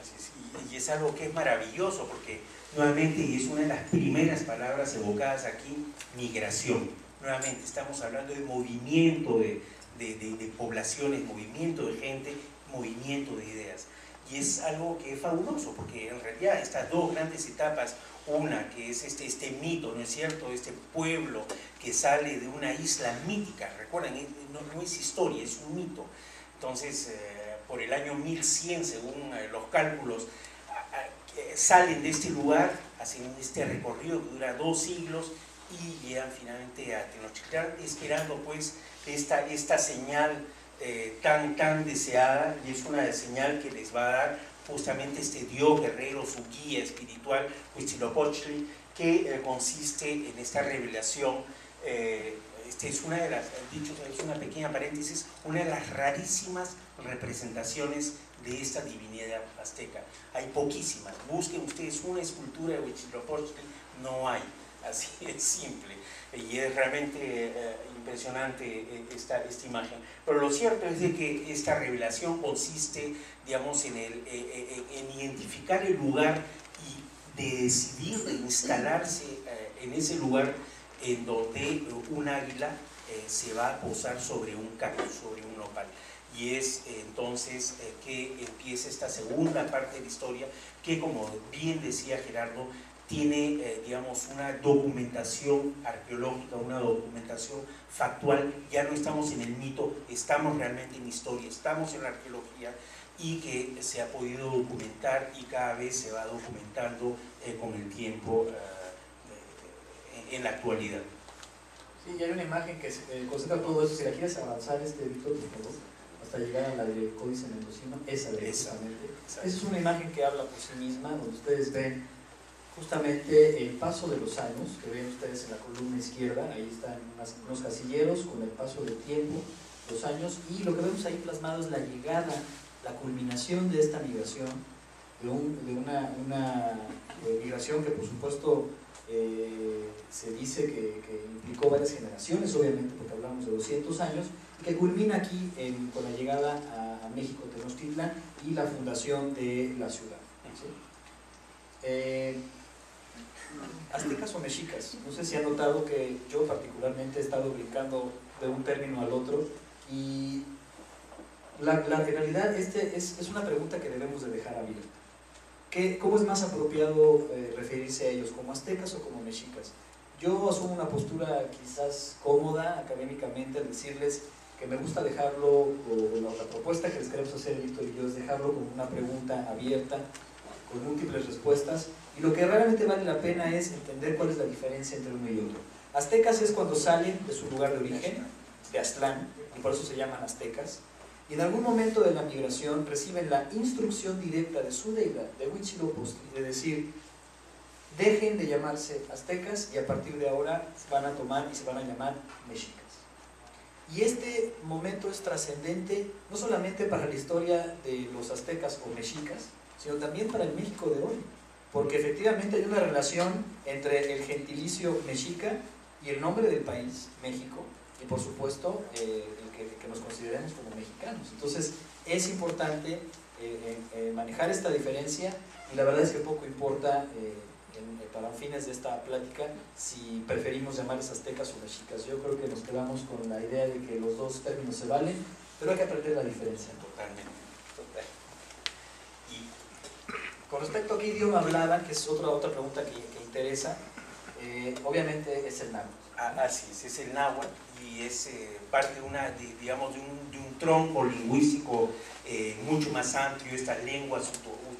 Así es. Y es algo que es maravilloso porque nuevamente, y es una de las primeras palabras evocadas aquí, migración. Nuevamente estamos hablando de movimiento de poblaciones, movimiento de gente, movimiento de ideas. Y es algo que es fabuloso, porque en realidad estas dos grandes etapas, una que es este mito, ¿no es cierto?, este pueblo que sale de una isla mítica, recuerden, no es historia, es un mito. Entonces, por el año 1100, según los cálculos, salen de este lugar, hacen este recorrido que dura 2 siglos y llegan finalmente a Tenochtitlan, esperando pues esta señal tan deseada, y es una señal que les va a dar justamente este dios guerrero, su guía espiritual, Huitzilopochtli, que consiste en esta revelación. Es una de las, dicho, es una pequeña paréntesis, una de las rarísimas representaciones de esta divinidad azteca. Hay poquísimas. Busquen ustedes una escultura de Huitzilopochtli, no hay. Así es simple. Y es realmente impresionante esta imagen. Pero lo cierto es de que esta revelación consiste, digamos, en identificar el lugar y de decidir de instalarse en ese lugar en donde un águila se va a posar sobre un caco, sobre un nopal. Y es entonces que empieza esta segunda parte de la historia que, como bien decía Gerardo, tiene, digamos, una documentación arqueológica, una documentación factual. Ya no estamos en el mito, estamos realmente en historia, estamos en la arqueología, y que se ha podido documentar y cada vez se va documentando con el tiempo en la actualidad. Sí, y hay una imagen que concentra todo eso. Si la quieres avanzar, Víctor, por favor, hasta llegar a la de Códice Mendocino, esa de precisamente. Esa es una imagen que habla por sí misma, donde ustedes ven justamente el paso de los años, que ven ustedes en la columna izquierda. Ahí están unos casilleros con el paso del tiempo, los años, y lo que vemos ahí plasmado es la llegada, la culminación de esta migración, de una migración que por supuesto se dice que implicó varias generaciones, obviamente, porque hablamos de 200 años, que culmina aquí con la llegada a México, Tenochtitlan, y la fundación de la ciudad. ¿Sí? Aztecas o mexicas, no sé si han notado que yo particularmente he estado brincando de un término al otro, y en realidad es una pregunta que debemos de dejar abierta. ¿Cómo es más apropiado referirse a ellos, como aztecas o como mexicas? Yo asumo una postura quizás cómoda académicamente al decirles que me gusta dejarlo, o la propuesta que les queremos hacer, Víctor y yo, es dejarlo como una pregunta abierta, con múltiples respuestas, y lo que realmente vale la pena es entender cuál es la diferencia entre uno y otro. Aztecas es cuando salen de su lugar de origen, de Aztlán, y por eso se llaman aztecas, y en algún momento de la migración reciben la instrucción directa de su deidad, de Huitzilopochtli, de decir, dejen de llamarse aztecas y a partir de ahora van a tomar y se van a llamar mexicas. Y este momento es trascendente no solamente para la historia de los aztecas o mexicas, sino también para el México de hoy, porque efectivamente hay una relación entre el gentilicio mexica y el nombre del país, México, y por supuesto que nos consideremos como mexicanos. Entonces es importante manejar esta diferencia, y la verdad es que poco importa para fines de esta plática si preferimos llamarles aztecas o mexicas. Yo creo que nos quedamos con la idea de que los dos términos se valen, pero hay que aprender la diferencia. Totalmente. Con respecto a qué idioma hablaban, que es otra pregunta que interesa, obviamente es el náhuatl. Así es el náhuatl, y es parte de un tronco lingüístico mucho más amplio, estas lenguas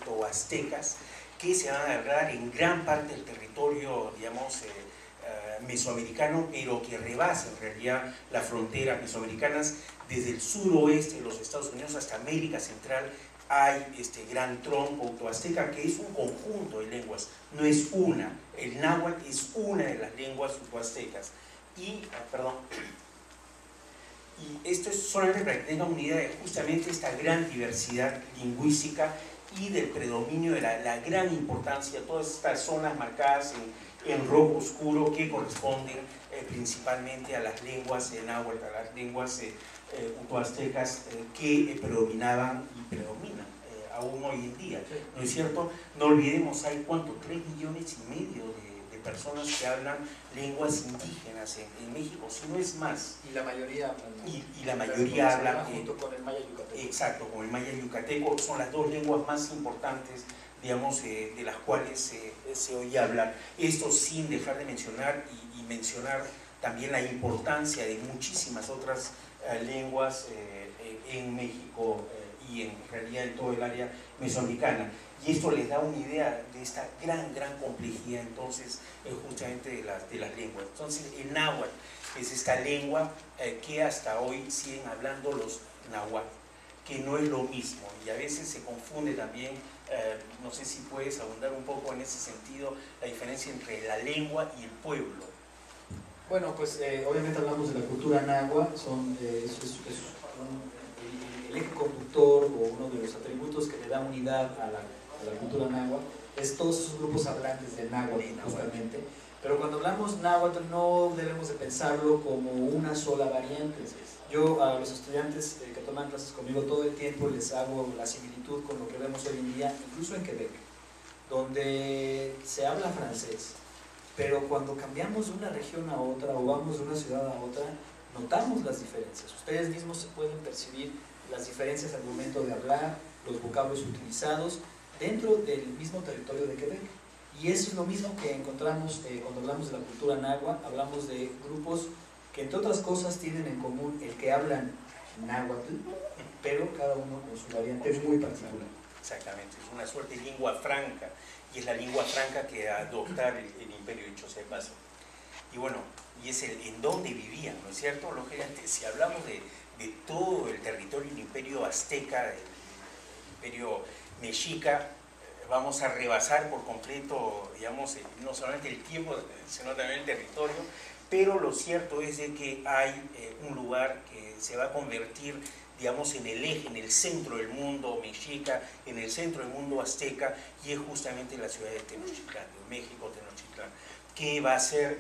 utoaztecas, que se van a hablar en gran parte del territorio, mesoamericano, pero que rebasa en realidad las fronteras mesoamericanas. Desde el suroeste de los Estados Unidos hasta América Central hay este gran tronco utoazteca, que es un conjunto de lenguas, no es una. El náhuatl es una de las lenguas utoaztecas. Y esto es solamente para que tengan una idea de justamente esta gran diversidad lingüística y del predominio de la gran importancia de todas estas zonas marcadas en rojo oscuro, que corresponden principalmente a las lenguas náhuatl, a las lenguas utoaztecas que predominaban y predominan aún hoy en día, ¿no es cierto? No olvidemos, hay ¿cuánto? 3,5 millones de personas que hablan lenguas indígenas en México, si no es más. Y la mayoría hablan. Y la mayoría habla junto con el maya yucateco. Exacto, con el maya yucateco. Son las dos lenguas más importantes, digamos, de las cuales se oye hablar. Esto sin dejar de mencionar y mencionar también la importancia de muchísimas otras lenguas en México y en realidad en todo el área mesoamericana. Y esto les da una idea de esta gran complejidad entonces justamente de las lenguas. Entonces el náhuatl es esta lengua que hasta hoy siguen hablando los nahuatl, que no es lo mismo, y a veces se confunde también, no sé si puedes abundar un poco en ese sentido, la diferencia entre la lengua y el pueblo. Bueno, pues obviamente hablamos de la cultura náhuatl, el eje conductor o uno de los atributos que le da unidad a la cultura náhuatl es todos esos grupos hablantes de náhuatl justamente. Pero cuando hablamos náhuatl no debemos de pensarlo como una sola variante. Yo a los estudiantes que toman clases conmigo todo el tiempo les hago la similitud con lo que vemos hoy en día, incluso en Quebec, donde se habla francés, pero cuando cambiamos de una región a otra o vamos de una ciudad a otra, notamos las diferencias. Ustedes mismos se pueden percibir las diferencias al momento de hablar, los vocablos utilizados dentro del mismo territorio de Quebec. Y eso es lo mismo que encontramos cuando hablamos de la cultura náhuatl. Hablamos de grupos que, entre otras cosas, tienen en común el que hablan náhuatl, pero cada uno con su variante muy particular. Exactamente, es una suerte de lengua franca, y es la lengua franca que adoptar el imperio dicho sea de paso. Y bueno, y es en donde vivían, ¿no es cierto? Lógicamente, si hablamos de todo el territorio del imperio azteca, el imperio mexica, vamos a rebasar por completo, digamos, no solamente el tiempo, sino también el territorio, pero lo cierto es de que hay un lugar que se va a convertir, digamos, en el eje, en el centro del mundo mexica, en el centro del mundo azteca, y es justamente la ciudad de Tenochtitlán, de México, Tenochtitlán, que va a ser,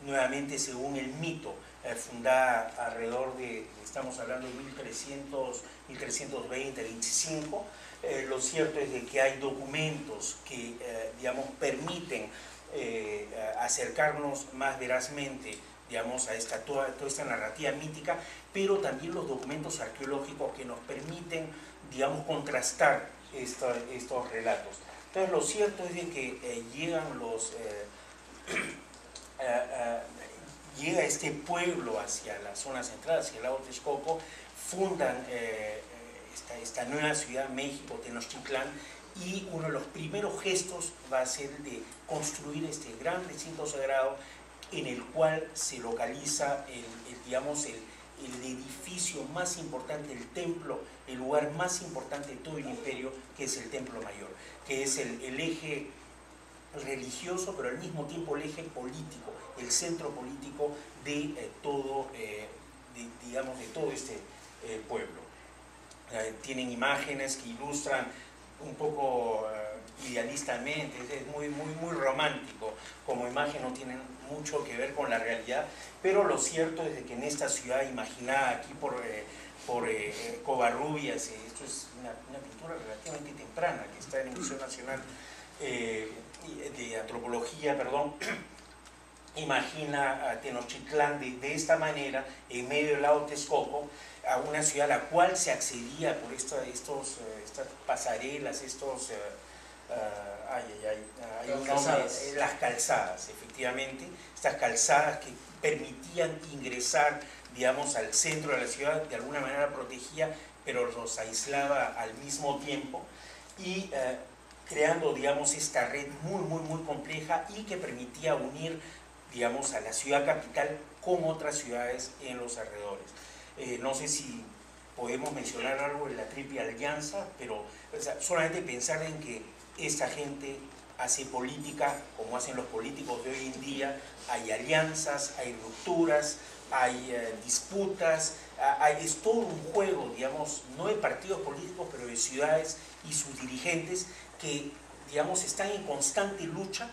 nuevamente, según el mito, fundada alrededor de, estamos hablando de 1320, 25, lo cierto es de que hay documentos que, digamos, permiten acercarnos más verazmente, digamos, a toda esta narrativa mítica, pero también los documentos arqueológicos que nos permiten, digamos, contrastar estos relatos. Entonces, lo cierto es de que llega este pueblo hacia la zona central, hacia el lago Texcoco, fundan esta nueva ciudad, México, Tenochtitlán, y uno de los primeros gestos va a ser el de construir este gran recinto sagrado en el cual se localiza digamos, el edificio más importante, el templo, el lugar más importante de todo el imperio, que es el Templo Mayor, que es el eje religioso, pero al mismo tiempo el eje político, el centro político de todo, digamos, de todo este pueblo. Tienen imágenes que ilustran un poco idealistamente, es muy romántico como imagen, no tienen mucho que ver con la realidad, pero lo cierto es de que en esta ciudad imaginada aquí por Covarrubias, esto es una pintura relativamente temprana que está en el Museo Nacional de Antropología, perdón, imagina a Tenochtitlán de esta manera, en medio del lago Texcoco, a una ciudad a la cual se accedía por estas pasarelas, las calzadas, efectivamente, estas calzadas que permitían ingresar, digamos, al centro de la ciudad, de alguna manera protegía, pero los aislaba al mismo tiempo, y creando, digamos, esta red muy compleja y que permitía unir, digamos, a la ciudad capital con otras ciudades en los alrededores. No sé si podemos mencionar algo de la Triple Alianza, pero o sea, solamente pensar en que esta gente hace política como hacen los políticos de hoy en día, hay alianzas, hay rupturas, hay disputas, es todo un juego, digamos, no de partidos políticos, pero de ciudades y sus dirigentes que, digamos, están en constante lucha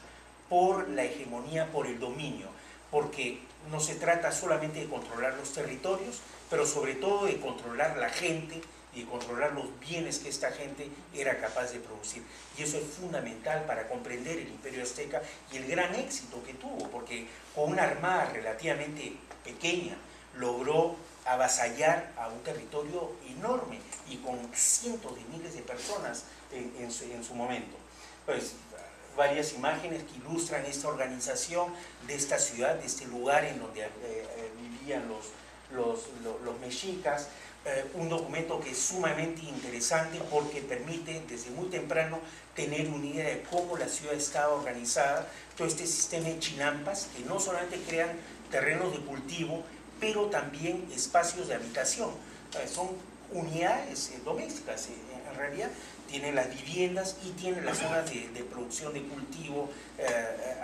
por la hegemonía, por el dominio, porque no se trata solamente de controlar los territorios, pero sobre todo de controlar la gente y de controlar los bienes que esta gente era capaz de producir. Y eso es fundamental para comprender el imperio azteca y el gran éxito que tuvo, porque con una armada relativamente pequeña logró avasallar a un territorio enorme y con cientos de miles de personas en su momento. Pues, varias imágenes que ilustran esta organización de esta ciudad, de este lugar en donde vivían los mexicas, un documento que es sumamente interesante porque permite desde muy temprano tener una idea de cómo la ciudad estaba organizada, todo este sistema de chinampas que no solamente crean terrenos de cultivo, pero también espacios de habitación, son unidades domésticas, en realidad tienen las viviendas y tienen las zonas de producción de cultivo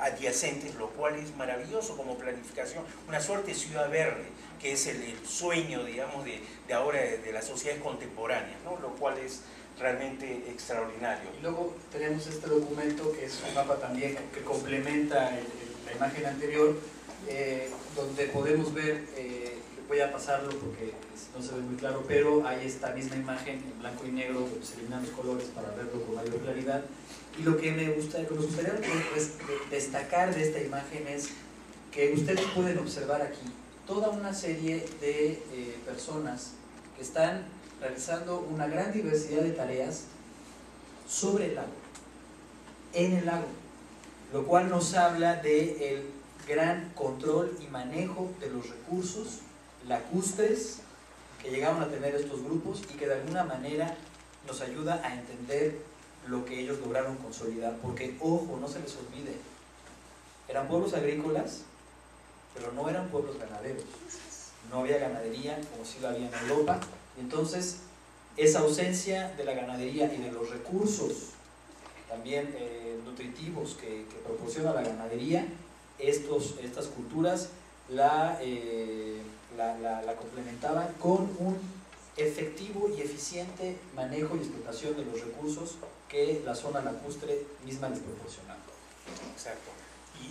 adyacentes, lo cual es maravilloso como planificación, una suerte de ciudad verde, que es el sueño, digamos, de ahora de las sociedades contemporáneas, ¿no? Lo cual es realmente extraordinario. Y luego tenemos este documento que es un mapa también que complementa la imagen anterior, donde podemos ver, voy a pasarlo porque no se ve muy claro, pero hay esta misma imagen en blanco y negro, donde se eliminan los colores para verlo con mayor claridad. Y lo que nos gustaría pues, destacar de esta imagen es que ustedes pueden observar aquí toda una serie de personas que están realizando una gran diversidad de tareas sobre el lago. en el lago, lo cual nos habla del gran control y manejo de los recursos lacustres que llegaron a tener estos grupos y que de alguna manera nos ayuda a entender lo que ellos lograron consolidar, porque ojo, no se les olvide, eran pueblos agrícolas, pero no eran pueblos ganaderos, no había ganadería como si lo había en Europa, y entonces esa ausencia de la ganadería y de los recursos también nutritivos que proporciona la ganadería, estas culturas la complementaban con un efectivo y eficiente manejo y explotación de los recursos que la zona lacustre misma les proporcionaba. Exacto.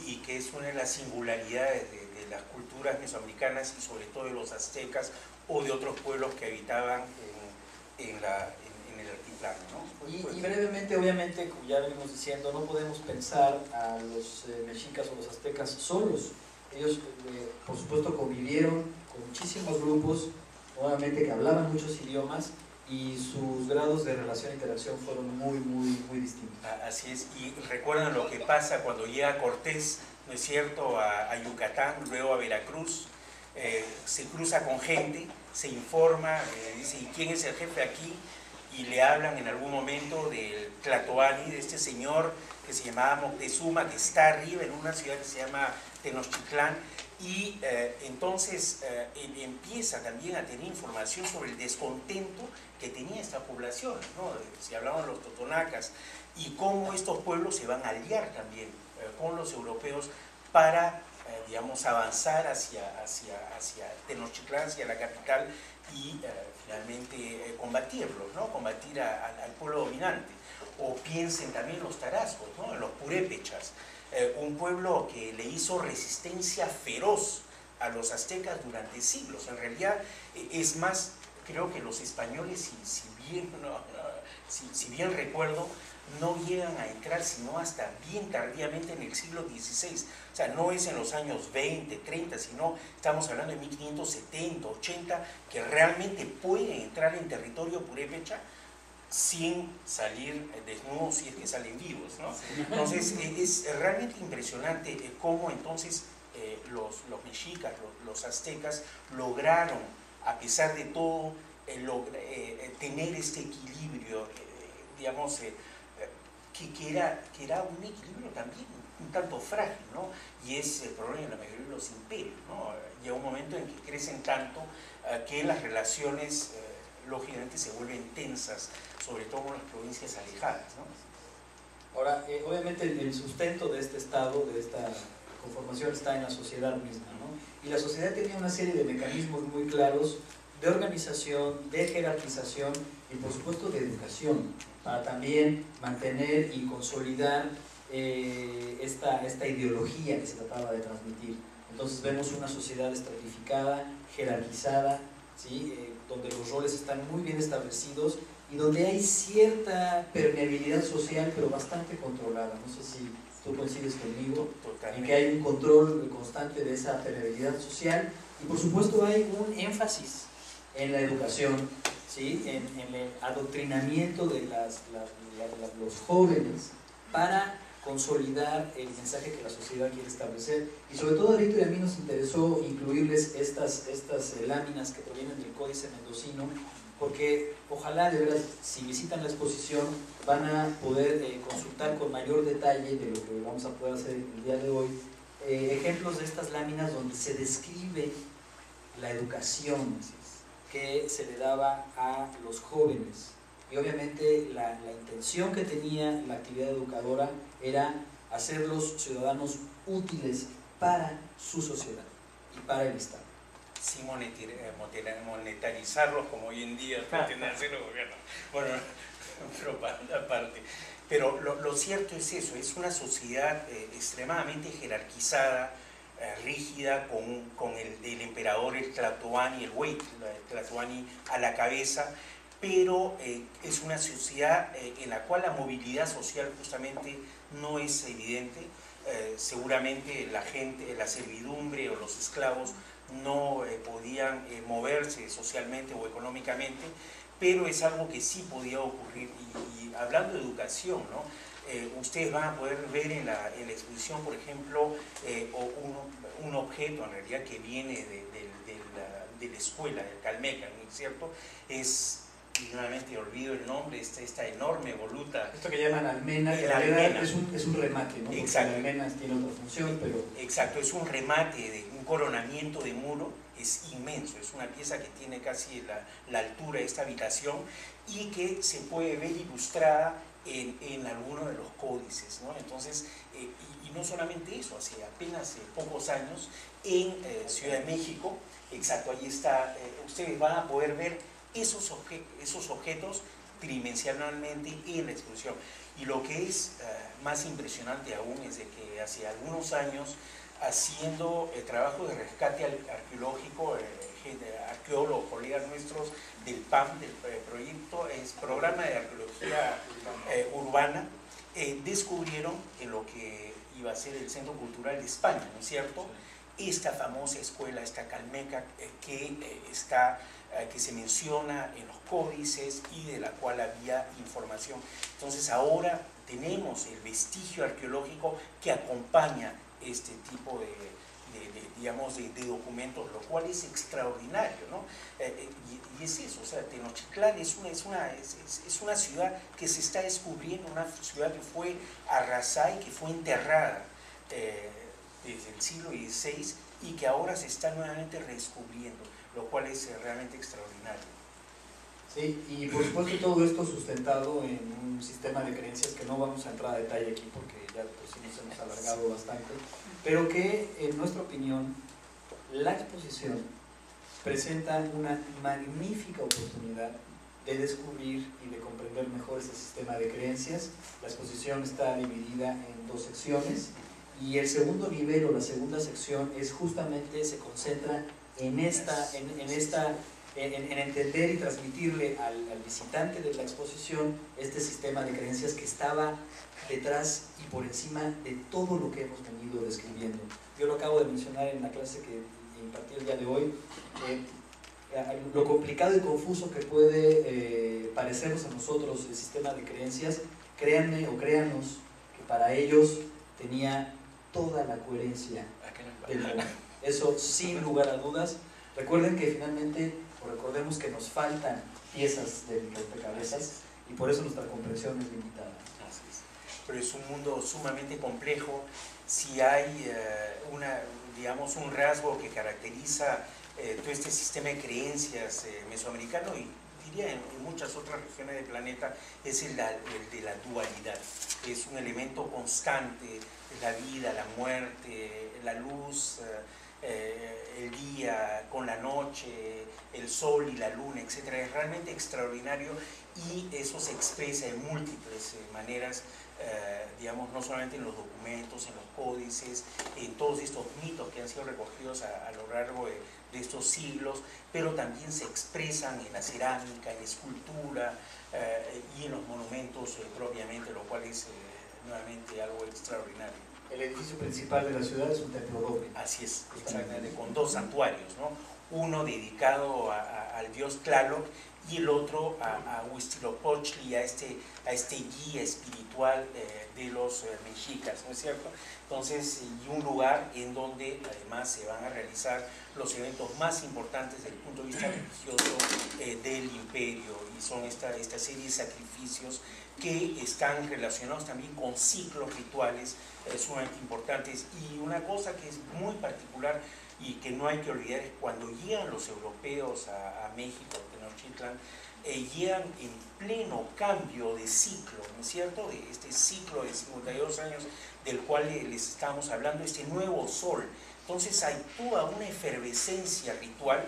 Y que es una de las singularidades de las culturas mesoamericanas y sobre todo de los aztecas o de otros pueblos que habitaban en el altiplano, ¿no? Y brevemente, obviamente, como ya venimos diciendo, no podemos pensar a los mexicas o los aztecas solos. Ellos, por supuesto, convivieron con muchísimos grupos, nuevamente, que hablaban muchos idiomas, y sus grados de relación e interacción fueron muy distintos. Así es, y recuerdan lo que pasa cuando llega Cortés, ¿no es cierto?, a Yucatán, luego a Veracruz, se cruza con gente, se informa, dice, ¿y quién es el jefe aquí? Y le hablan en algún momento del Tlatoani, de este señor que se llamaba Moctezuma, que está arriba en una ciudad que se llama Tenochtitlán, y entonces empieza también a tener información sobre el descontento que tenía esta población, ¿no? Si hablamos de los totonacas, y cómo estos pueblos se van a aliar también con los europeos para, digamos, avanzar hacia Tenochtitlán, hacia la capital, y finalmente combatirlos, ¿no? Combatir al pueblo dominante. O piensen también los tarascos, ¿no? Los purépechas, un pueblo que le hizo resistencia feroz a los aztecas durante siglos. En realidad, es más, creo que los españoles, si bien recuerdo, no llegan a entrar sino hasta bien tardíamente en el siglo XVI. O sea, no es en los años 20, 30, sino estamos hablando de 1570, 80, que realmente pueden entrar en territorio purépecha sin salir desnudos, si es que salen vivos, ¿no? Entonces, es realmente impresionante cómo entonces los mexicas, los aztecas, lograron, a pesar de todo, tener este equilibrio, digamos, que era un equilibrio también un tanto frágil, ¿no? Y es el problema de la mayoría de los imperios, ¿no? Llega un momento en que crecen tanto que las relaciones lógicamente se vuelven tensas, sobre todo con las provincias alejadas, ¿no? Ahora, obviamente el sustento de este Estado, de esta conformación, está en la sociedad misma, ¿no? Y la sociedad tenía una serie de mecanismos muy claros de organización, de jerarquización y por supuesto de educación, para también mantener y consolidar esta ideología que se trataba de transmitir. Entonces vemos una sociedad estratificada, jerarquizada, ¿sí? Donde los roles están muy bien establecidos y donde hay cierta permeabilidad social, pero bastante controlada. No sé si tú coincides conmigo, en que hay un control constante de esa permeabilidad social, y por supuesto hay un énfasis en la educación, ¿sí? en el adoctrinamiento de los jóvenes para consolidar el mensaje que la sociedad quiere establecer. Y sobre todo a Víctor y a mí nos interesó incluirles estas láminas que provienen del Códice Mendocino, porque ojalá de veras, si visitan la exposición, van a poder consultar con mayor detalle de lo que vamos a poder hacer el día de hoy, ejemplos de estas láminas donde se describe la educación que se le daba a los jóvenes. Y obviamente la intención que tenía la actividad educadora era hacerlos ciudadanos útiles para su sociedad y para el Estado. Sin monetarizarlos como hoy en día pretende hacer el gobierno. Bueno, propaganda aparte. Pero lo cierto es eso, es una sociedad extremadamente jerarquizada, rígida, con el emperador, el Tlatoani, el Huey Tlatoani a la cabeza, pero es una sociedad en la cual la movilidad social justamente no es evidente. Seguramente la gente, la servidumbre o los esclavos no podían moverse socialmente o económicamente, pero es algo que sí podía ocurrir. Y hablando de educación, ¿no? ustedes van a poder ver en la exposición, por ejemplo, un objeto en realidad que viene de la escuela, del Calmeca, ¿no es cierto? Es, y nuevamente olvido el nombre, esta enorme voluta. Esto que llaman almena, que almena. Es un remate, ¿no? Exacto. Porque la almena tiene otra función, pero... Exacto, es un remate, de un coronamiento de muro, es inmenso, es una pieza que tiene casi la altura de esta habitación y que se puede ver ilustrada en algunos de los códices, ¿no? Entonces, y no solamente eso, hace apenas pocos años en Ciudad de México, exacto, ahí está, ustedes van a poder ver esos objetos tridimensionalmente en la exposición. Y lo que es más impresionante aún es de que hace algunos años, haciendo trabajo de rescate arqueológico, arqueólogos, colegas nuestros del PAM, del proyecto, es Programa de Arqueología Urbana, descubrieron en lo que iba a ser el Centro Cultural de España, ¿no es cierto? Esta famosa escuela, esta Calmeca, que se menciona en los códices y de la cual había información. Entonces ahora tenemos el vestigio arqueológico que acompaña este tipo digamos, de documentos, lo cual es extraordinario, ¿no? Y es eso, o sea, Tenochtitlán es una ciudad que se está descubriendo, una ciudad que fue arrasada y que fue enterrada desde el siglo XVI y que ahora se está nuevamente redescubriendo, lo cual es realmente extraordinario. Sí, y por supuesto todo esto sustentado en un sistema de creencias que no vamos a entrar a detalle aquí porque ya pues, sí nos hemos alargado bastante, pero que en nuestra opinión la exposición presenta una magnífica oportunidad de descubrir y de comprender mejor ese sistema de creencias. La exposición está dividida en dos secciones y el segundo nivel o la segunda sección es justamente, se concentra en entender y transmitirle al visitante de la exposición este sistema de creencias que estaba detrás y por encima de todo lo que hemos venido describiendo. Yo lo acabo de mencionar en la clase que impartí el día de hoy, lo complicado y confuso que puede parecernos a nosotros el sistema de creencias, créanme o créanos que para ellos tenía toda la coherencia del mundo. Eso sin lugar a dudas. Recuerden que finalmente, o recordemos que nos faltan piezas del rompecabezas y por eso nuestra comprensión es limitada. Pero es un mundo sumamente complejo. Si hay digamos, un rasgo que caracteriza todo este sistema de creencias mesoamericano y diría en muchas otras regiones del planeta, es el de la dualidad. Es un elemento constante, la vida, la muerte, la luz, el día con la noche, el sol y la luna, etc. Es realmente extraordinario y eso se expresa de múltiples maneras, digamos, no solamente en los documentos, en los códices, en todos estos mitos que han sido recogidos a lo largo de estos siglos, pero también se expresan en la cerámica, en la escultura y en los monumentos propiamente, lo cual es nuevamente algo extraordinario. El edificio principal de la ciudad es un templo doble. Así es, exactamente, con dos santuarios, ¿no? Uno dedicado al dios Tlaloc y el otro a Huitzilopochtli, a este guía espiritual de los mexicas, ¿no es cierto? Entonces, y un lugar en donde además se van a realizar los eventos más importantes desde el punto de vista religioso del imperio, y son esta serie de sacrificios que están relacionados también con ciclos rituales sumamente importantes. Y una cosa que es muy particular y que no hay que olvidar es cuando llegan los europeos a México, a Tenochtitlan, llegan en pleno cambio de ciclo, ¿no es cierto? De este ciclo de 52 años del cual les estamos hablando, este nuevo sol. Entonces hay toda una efervescencia ritual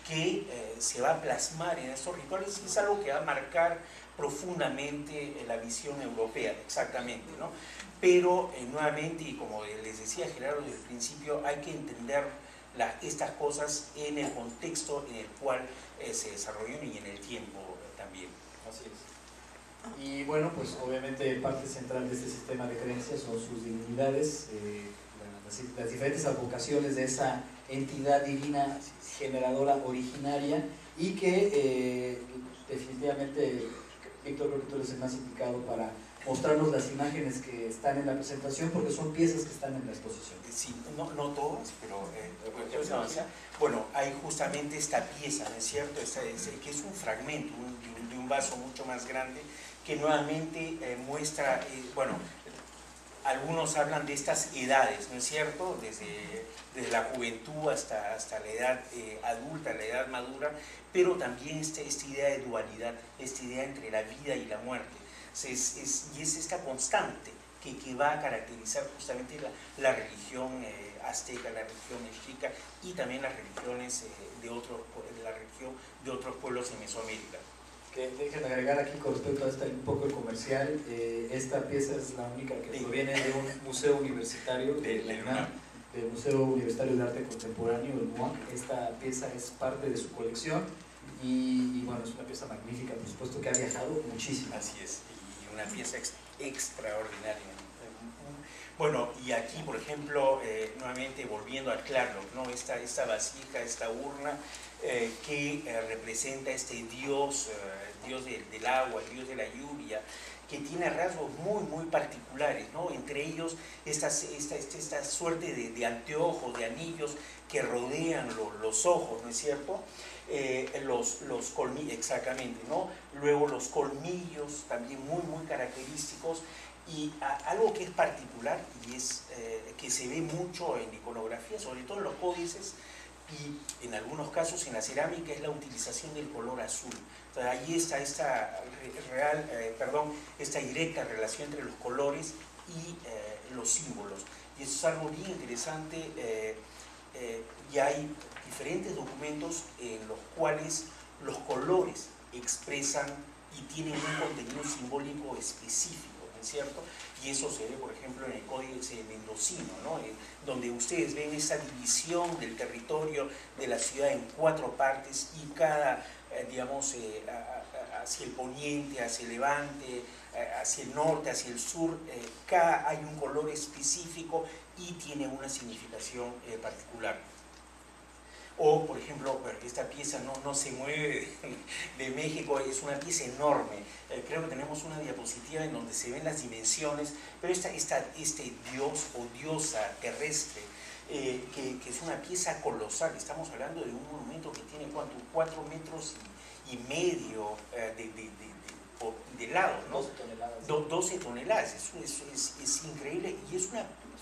que se va a plasmar en estos rituales y es algo que va a marcar profundamente la visión europea, exactamente, ¿no? Pero nuevamente, y como les decía Gerardo desde el principio, hay que entender estas cosas en el contexto en el cual se desarrollaron y en el tiempo también. Así es. Y bueno, pues obviamente parte central de este sistema de creencias son sus divinidades, las diferentes advocaciones de esa entidad divina generadora originaria, y que definitivamente Víctor, creo que tú eres el más indicado para mostrarnos las imágenes que están en la presentación, porque son piezas que están en la exposición. Sí, no todas, pero bueno, hay justamente esta pieza, ¿no es cierto? Que es un fragmento de un vaso mucho más grande, que nuevamente muestra, bueno, algunos hablan de estas edades, ¿no es cierto? Desde la juventud hasta la edad adulta, la edad madura, pero también esta idea de dualidad, esta idea entre la vida y la muerte. Y es esta constante que va a caracterizar justamente la religión azteca, la religión mexica y también las religiones de otros pueblos en Mesoamérica. Que dejen agregar aquí con respecto a un poco el comercial, esta pieza es la única que proviene de un museo universitario de la UNAM, del Museo Universitario de Arte Contemporáneo, el MUAC. Esta pieza es parte de su colección y bueno, es una pieza magnífica, por supuesto que ha viajado muchísimo. Así es, y una pieza extraordinaria. Bueno, y aquí, por ejemplo, nuevamente volviendo a Tlaloc, ¿no? Esta vasija, esta urna que representa este dios, dios del agua, el dios de la lluvia, que tiene rasgos muy particulares, ¿no? Entre ellos esta suerte de anteojos, de anillos que rodean los ojos, ¿no es cierto? Los colmillos, exactamente, ¿no? Luego los colmillos también muy característicos. Y algo que es particular y es que se ve mucho en iconografía, sobre todo en los códices y en algunos casos en la cerámica, es la utilización del color azul. Entonces, ahí está esta directa relación entre los colores y los símbolos. Y eso es algo bien interesante y hay diferentes documentos en los cuales los colores expresan y tienen un contenido simbólico específico, ¿no es cierto? Y eso se ve, por ejemplo, en el Códice Mendocino, ¿no? Donde ustedes ven esa división del territorio de la ciudad en 4 partes y cada, digamos, hacia el poniente, hacia el levante, hacia el norte, hacia el sur, hay un color específico y tiene una significación particular. O, por ejemplo, esta pieza no se mueve de México, es una pieza enorme. Creo que tenemos una diapositiva en donde se ven las dimensiones, pero este dios o diosa terrestre, que es una pieza colosal. Estamos hablando de un monumento que tiene, ¿cuánto? 4 metros y medio de lado, ¿no? 12 toneladas. 12 toneladas, es increíble y es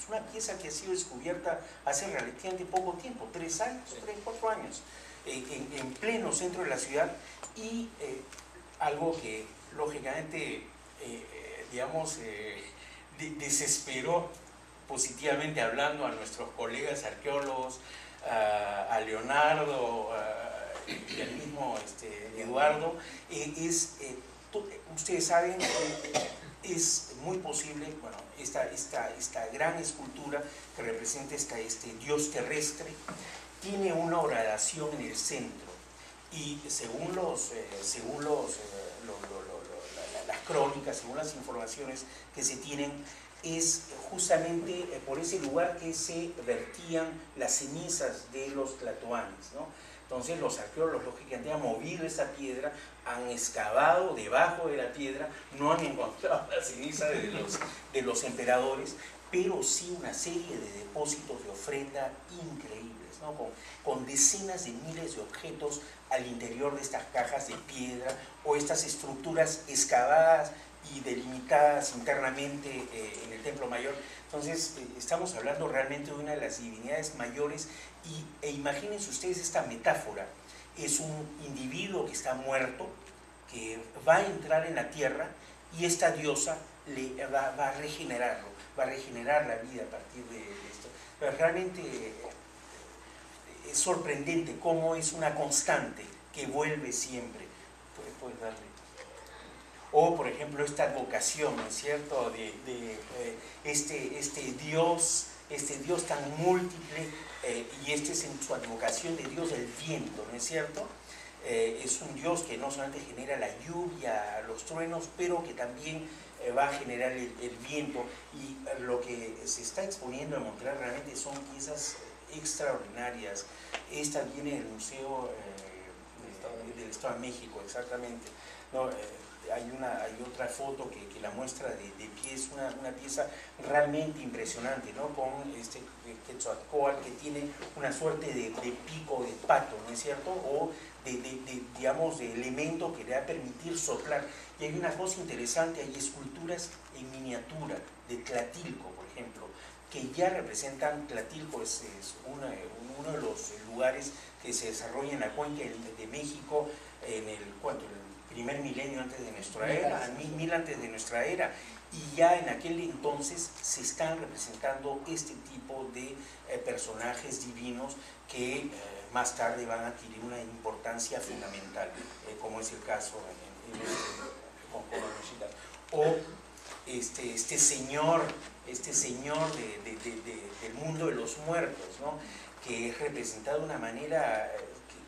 una pieza que ha sido descubierta hace relativamente poco tiempo, 3 años, 4 años, en pleno centro de la ciudad y algo que lógicamente, digamos, desesperó positivamente hablando a nuestros colegas arqueólogos, a Leonardo y al mismo Eduardo, ustedes saben, es muy posible, bueno, esta gran escultura que representa este dios terrestre, tiene una horadación en el centro y según las crónicas, según las informaciones que se tienen, es justamente por ese lugar que se vertían las cenizas de los tlatoanes, ¿no? Entonces los arqueólogos lógicamente han movido esa piedra, han excavado debajo de la piedra, no han encontrado la ceniza de los emperadores, pero sí una serie de depósitos de ofrenda increíbles, ¿no? Con decenas de miles de objetos al interior de estas cajas de piedra o estas estructuras excavadas y delimitadas internamente en el Templo Mayor. Entonces estamos hablando realmente de una de las divinidades mayores e imagínense ustedes esta metáfora. Es un individuo que está muerto, que va a entrar en la tierra y esta diosa va a regenerarlo, va a regenerar la vida a partir de esto. Pero realmente es sorprendente cómo es una constante que vuelve siempre. Puedes darle. O, por ejemplo, esta advocación, ¿no es cierto?, de este Dios tan múltiple, y es en su advocación de Dios del viento, ¿no es cierto? Es un Dios que no solamente genera la lluvia, los truenos, pero que también va a generar el viento, y lo que se está exponiendo en Montreal realmente son piezas extraordinarias. Esta viene del Museo del Estado de México, exactamente, ¿no? hay otra foto que la muestra de pie, es una pieza realmente impresionante, ¿no? Con este Quetzalcóatl que tiene una suerte de pico de pato, ¿no es cierto? O digamos, de elemento que le va a permitir soplar. Y hay una cosa interesante, hay esculturas en miniatura de Tlatilco, por ejemplo, que ya representan. Tlatilco es uno de los lugares que se desarrolla en la cuenca de México en el primer milenio antes de nuestra era, 1000 antes de nuestra era, y ya en aquel entonces se están representando este tipo de personajes divinos que más tarde van a adquirir una importancia fundamental, como es el caso con Mexica. O este señor del mundo de los muertos, ¿no? Que es representado de una manera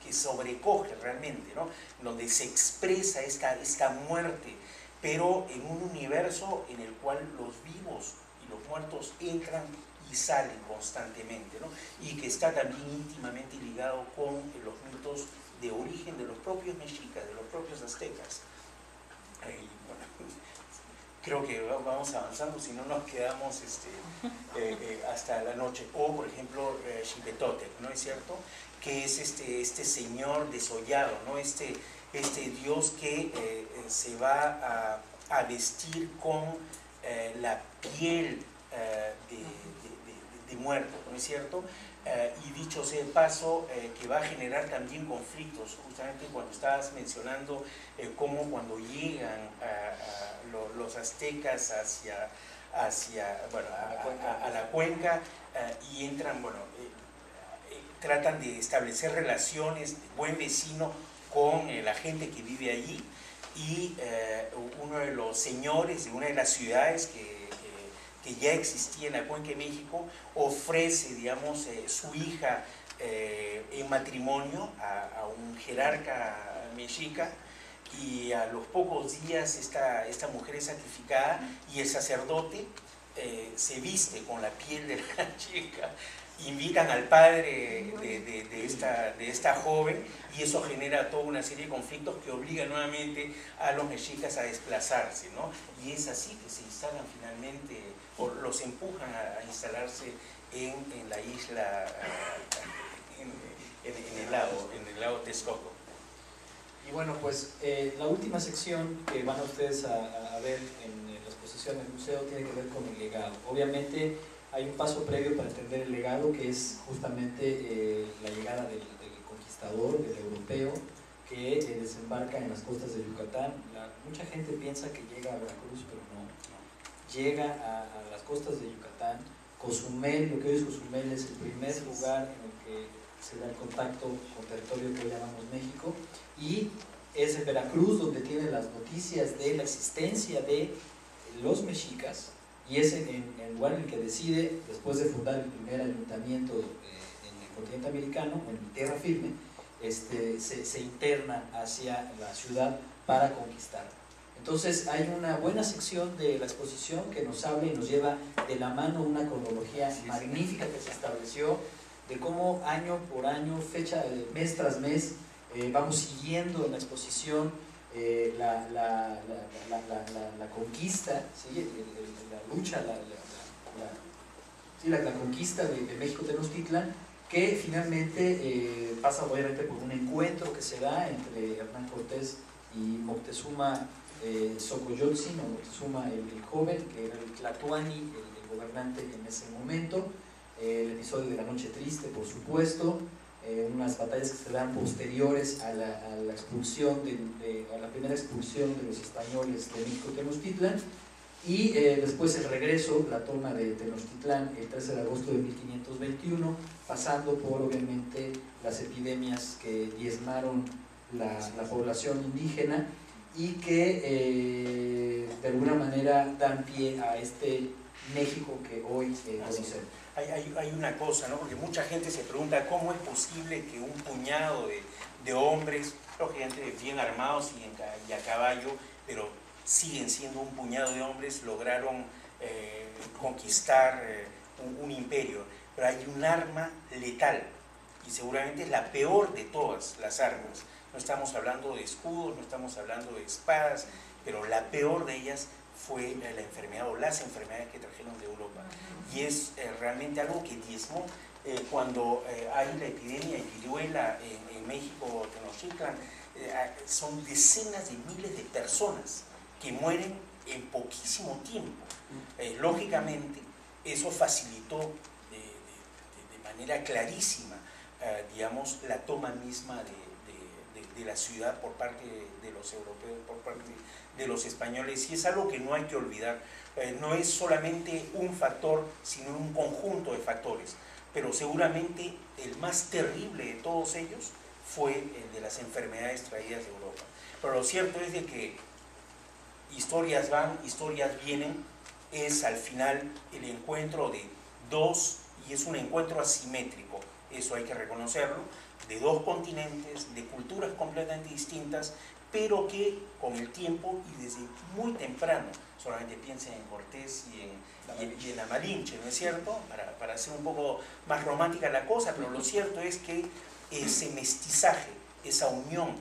que sobrecoge realmente, ¿no? Donde se expresa esta muerte, pero en un universo en el cual los vivos y los muertos entran y salen constantemente, ¿no? Y que está también íntimamente ligado con los mitos de origen de los propios mexicas, de los propios aztecas. Bueno, creo que vamos avanzando, si no nos quedamos hasta la noche. O, por ejemplo, Xipetotec, ¿no es cierto? Que es este señor desollado, ¿no? Este dios que se va a vestir con la piel de muerto, ¿no es cierto? Y dicho sea de paso, que va a generar también conflictos, justamente cuando estabas mencionando cómo cuando llegan los aztecas a la cuenca y entran, tratan de establecer relaciones de buen vecino con la gente que vive allí, y uno de los señores de una de las ciudades que ya existía en la Cuenca de México ofrece, digamos, su hija en matrimonio a un jerarca mexica, y a los pocos días esta mujer es sacrificada y el sacerdote se viste con la piel de la chica. Invitan al padre de esta joven, y eso genera toda una serie de conflictos que obligan nuevamente a los mexicas a desplazarse, ¿no? Y es así que se instalan finalmente, o los empujan a instalarse en la isla, en el lago Texcoco. Y bueno, pues la última sección que van a ustedes a ver en la exposición del museo tiene que ver con el legado. Obviamente hay un paso previo para entender el legado, que es justamente la llegada del conquistador, del europeo, que desembarca en las costas de Yucatán. Mucha gente piensa que llega a Veracruz, pero no. Llega a las costas de Yucatán. Cozumel, lo que hoy es Cozumel, es el primer lugar en el que se da el contacto con territorio que hoy llamamos México, y es en Veracruz donde tiene las noticias de la existencia de los mexicas, y es en el lugar en el que decide, después de fundar el primer ayuntamiento en el continente americano, en tierra firme, se interna hacia la ciudad para conquistarla. Entonces hay una buena sección de la exposición que nos habla y nos lleva de la mano una cronología magnífica que se estableció de cómo año por año, mes tras mes, vamos siguiendo en la exposición la conquista, ¿sí? La lucha, la conquista de México Tenochtitlan, que finalmente pasa obviamente por un encuentro que se da entre Hernán Cortés y Moctezuma Xocoyotzin, o Moctezuma el joven, que era el Tlatoani, el gobernante en ese momento. El episodio de la Noche Triste, por supuesto, unas batallas que se dan posteriores a la expulsión a la primera expulsión de los españoles de México Tenochtitlan, y después el regreso, la toma de Tenochtitlán el 13 de agosto de 1521, pasando por obviamente las epidemias que diezmaron la población indígena y que de alguna manera dan pie a este México que hoy conocemos. Hay una cosa, ¿no? Porque mucha gente se pregunta cómo es posible que un puñado de hombres, lógicamente bien armados y a caballo, pero siguen siendo un puñado de hombres, lograron conquistar un imperio. Pero hay un arma letal, y seguramente es la peor de todas las armas. No estamos hablando de escudos, no estamos hablando de espadas, pero la peor de ellas fue la enfermedad o las enfermedades que trajeron de Europa. Y es realmente algo que diezmó. Cuando hay la epidemia de viruela en México, Tenochtitlan, son decenas de miles de personas que mueren en poquísimo tiempo. Lógicamente, eso facilitó de manera clarísima, digamos, la toma misma de la ciudad por parte de los europeos, por parte de los españoles, y es algo que no hay que olvidar. No es solamente un factor, sino un conjunto de factores, pero seguramente el más terrible de todos ellos fue el de las enfermedades traídas de Europa. Pero lo cierto es de que historias van, historias vienen, es al final el encuentro de dos, y es un encuentro asimétrico, eso hay que reconocerlo, de dos continentes, de culturas completamente distintas, pero que con el tiempo y desde muy temprano, solamente piensen en Cortés y en la Malinche, ¿no es cierto? Para hacer un poco más romántica la cosa, pero lo cierto es que ese mestizaje, esa unión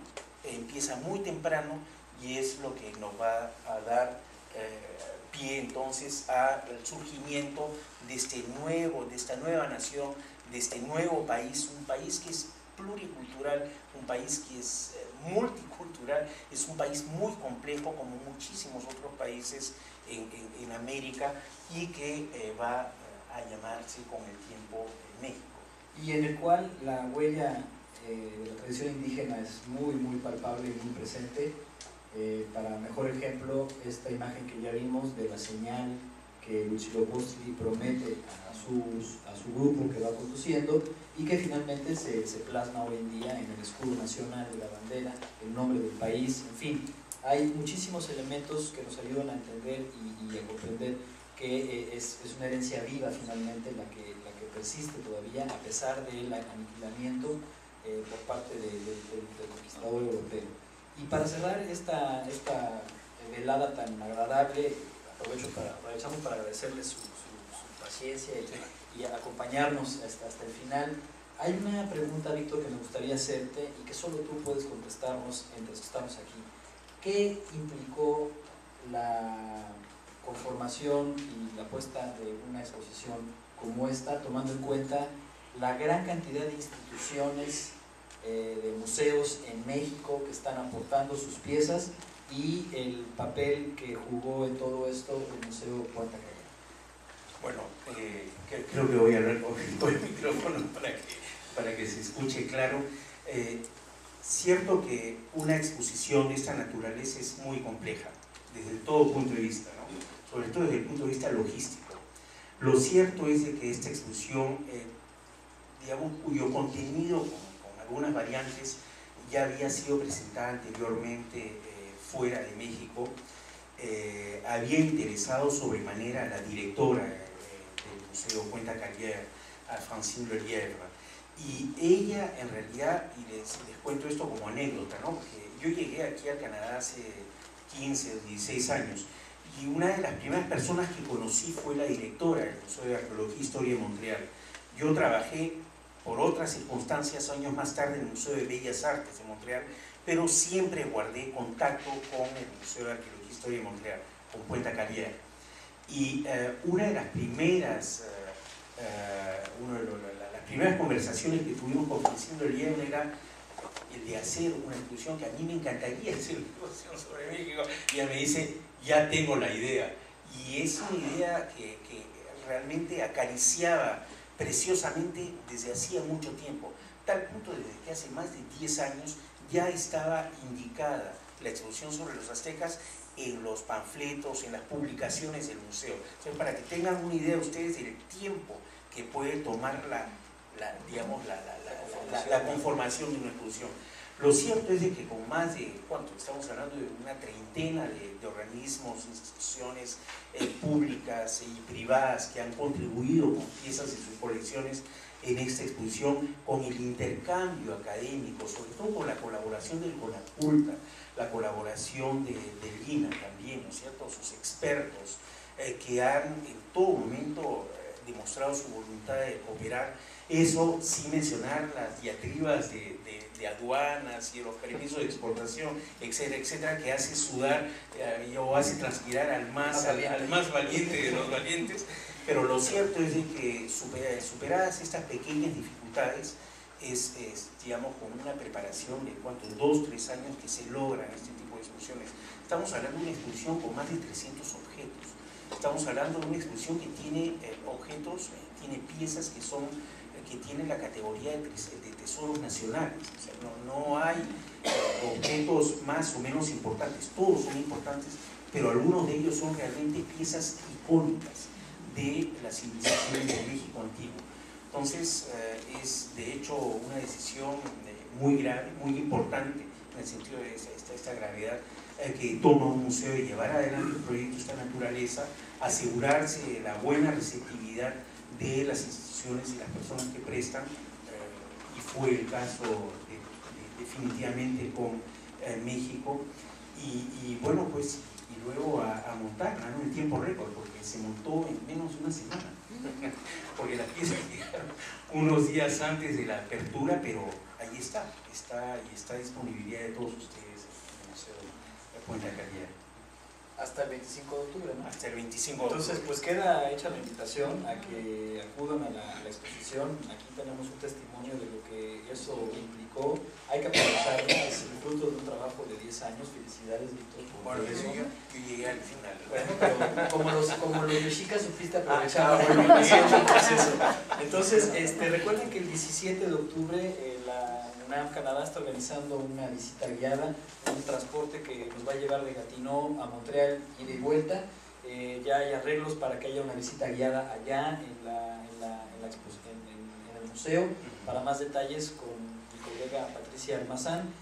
empieza muy temprano y es lo que nos va a dar pie entonces al surgimiento de esta nueva nación, de este nuevo país, un país que es pluricultural, un país que es multicultural, es un país muy complejo como muchísimos otros países en América y que va a llamarse con el tiempo México. Y en el cual la huella de la tradición indígena es muy palpable y muy presente. Para mejor ejemplo, esta imagen que ya vimos de la señal que Huitzilopochtli promete a su grupo que va conduciendo y que finalmente se plasma hoy en día en el escudo nacional de la bandera, el nombre del país, en fin. Hay muchísimos elementos que nos ayudan a entender y a comprender que es una herencia viva finalmente la que persiste todavía a pesar del aniquilamiento por parte del conquistador europeo. Y para cerrar esta velada tan agradable, aprovechamos para agradecerles su paciencia y acompañarnos hasta el final. Hay una pregunta, Víctor, que me gustaría hacerte y que solo tú puedes contestarnos mientras estamos aquí. ¿Qué implicó la conformación y la puesta de una exposición como esta, tomando en cuenta la gran cantidad de instituciones, de museos en México que están aportando sus piezas y el papel que jugó en todo esto el Museo Puerta Callera? Bueno, creo que voy a hablar con el micrófono para que se escuche claro. Cierto que una exposición de esta naturaleza es muy compleja, desde todo punto de vista, ¿no? Sobre todo desde el punto de vista logístico. Lo cierto es de que esta exposición, digamos, cuyo contenido, con algunas variantes, ya había sido presentada anteriormente fuera de México, había interesado sobremanera a la directora del Museo Puerta Callera, a Francine Lelièvre. Y ella, en realidad, y les cuento esto como anécdota, ¿no? Porque yo llegué aquí al Canadá hace 15 o 16 años y una de las primeras personas que conocí fue la directora del Museo de Arqueología e Historia de Montreal. Yo trabajé por otras circunstancias años más tarde en el Museo de Bellas Artes de Montreal, pero siempre guardé contacto con el Museo de Arqueología e Historia de Montreal, con Puerta Callera. Y una de las primeras primeras conversaciones que tuvimos con Francine Lelièvre era el de hacer una exposición que a mí me encantaría hacer una exposición sobre México, y ella me dice, ya tengo la idea, y es una idea que realmente acariciaba preciosamente desde hacía mucho tiempo, tal punto desde que hace más de 10 años ya estaba indicada la exposición sobre los aztecas en los panfletos, en las publicaciones del museo. Entonces, para que tengan una idea ustedes del tiempo que puede tomar la conformación de una exposición. Lo cierto es de que con más de, ¿cuánto? Estamos hablando de una treintena de organismos, instituciones públicas y privadas que han contribuido con piezas de sus colecciones en esta exposición, con el intercambio académico, sobre todo con la colaboración del CONACULTA, la colaboración del INA también, ¿no es cierto?, sus expertos que han en todo momento demostrado su voluntad de cooperar. Eso sin mencionar las diatribas de aduanas y los permisos de exportación, etcétera, etcétera, que hace sudar o hace transpirar al más valiente de los valientes. Pero lo cierto es de que superadas estas pequeñas dificultades, es digamos, con una preparación de 2-3 años que se logran este tipo de exposiciones. Estamos hablando de una exposición con más de 300 objetos. Estamos hablando de una exposición que tiene objetos, tiene piezas que tienen la categoría de tesoros nacionales. O sea, no hay objetos más o menos importantes, todos son importantes, pero algunos de ellos son realmente piezas icónicas de las civilizaciones de México antiguo. Entonces, es de hecho una decisión muy grave, muy importante, en el sentido de esta gravedad que toma un museo de llevar adelante un proyecto de esta naturaleza, asegurarse de la buena receptividad de las instituciones y las personas que prestan, y fue el caso definitivamente con México, y bueno, pues, y luego a montarla, ¿no?, en tiempo récord, porque se montó en menos de una semana, porque las piezas llegaron unos días antes de la apertura, pero ahí está disponibilidad de todos ustedes en el Museo de Puente Calidad. Hasta el 25 de octubre, ¿no? Hasta el 25 de octubre. Entonces, pues queda hecha la invitación a que acudan a la exposición. Aquí tenemos un testimonio de lo que eso implicó. Hay que aprovecharlo, es el fruto de un trabajo de 10 años. Felicidades, Víctor, por eso. Yo llegué al final. Bueno, pero como los mexicas supiste aprovechar la invitación del proceso. Entonces, recuerden que el 17 de octubre la UNAM Canadá está organizando una visita guiada, un transporte que nos va a llevar de Gatineau a Montreal, ida y vuelta. Ya hay arreglos para que haya una visita guiada allá en el museo. Para más detalles, con mi colega Patricia Almazán.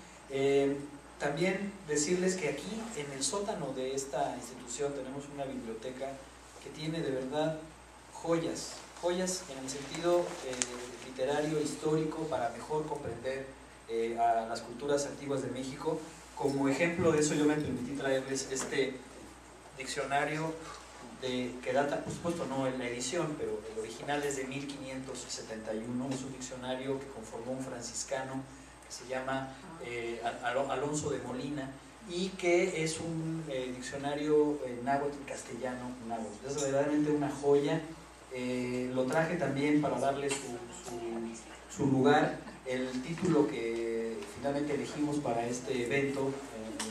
También decirles que aquí en el sótano de esta institución tenemos una biblioteca que tiene de verdad joyas en el sentido literario, histórico, para mejor comprender a las culturas antiguas de México. Como ejemplo de eso, yo me permití traerles este diccionario que data, por supuesto no en la edición, pero el original es de 1571. Es un diccionario que conformó un franciscano que se llama Alonso de Molina, y que es un diccionario náhuatl castellano náhuatl. Es verdaderamente una joya. Lo traje también para darle su lugar. El título que finalmente elegimos para este evento,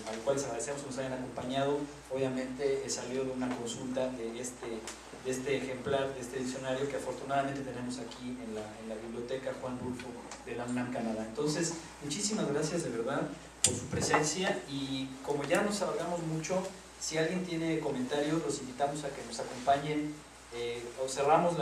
al cual les agradecemos que nos hayan acompañado, obviamente salió de una consulta de este ejemplar, de este diccionario que afortunadamente tenemos aquí en la biblioteca Juan Rulfo de la UNAM Canadá. Entonces, muchísimas gracias de verdad por su presencia, y como ya nos alargamos mucho, si alguien tiene comentarios, los invitamos a que nos acompañen. Cerramos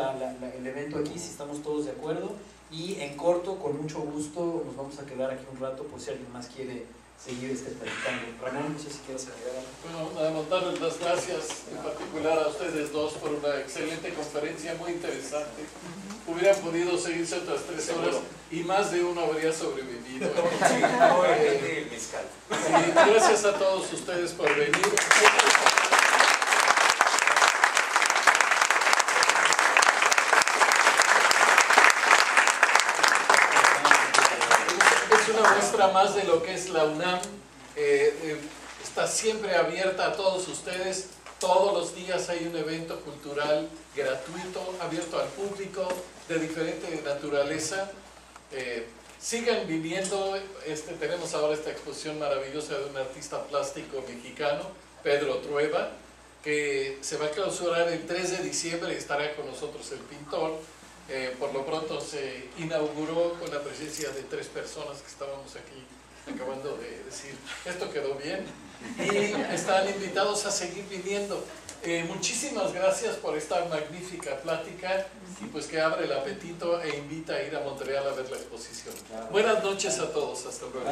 el evento aquí, si estamos todos de acuerdo, y en corto, con mucho gusto, nos vamos a quedar aquí un rato por si alguien más quiere seguir platicando. Ramón, no sé si quieres agregar algo. Bueno, nada más darles las gracias en particular a ustedes dos por una excelente conferencia, muy interesante. Hubieran podido seguirse otras 3 horas y más de uno habría sobrevivido. Sí, gracias a todos ustedes por venir. Una muestra más de lo que es la UNAM. Está siempre abierta a todos ustedes. Todos los días hay un evento cultural gratuito, abierto al público, de diferente naturaleza. Sigan viniendo. Tenemos ahora esta exposición maravillosa de un artista plástico mexicano, Pedro Trueba, que se va a clausurar el 3 de diciembre y estará con nosotros el pintor. Por lo pronto se inauguró con la presencia de 3 personas que estábamos aquí acabando de decir, esto quedó bien, y están invitados a seguir viniendo. Muchísimas gracias por esta magnífica plática, y pues que abre el apetito e invita a ir a Montreal a ver la exposición. Buenas noches a todos, hasta luego.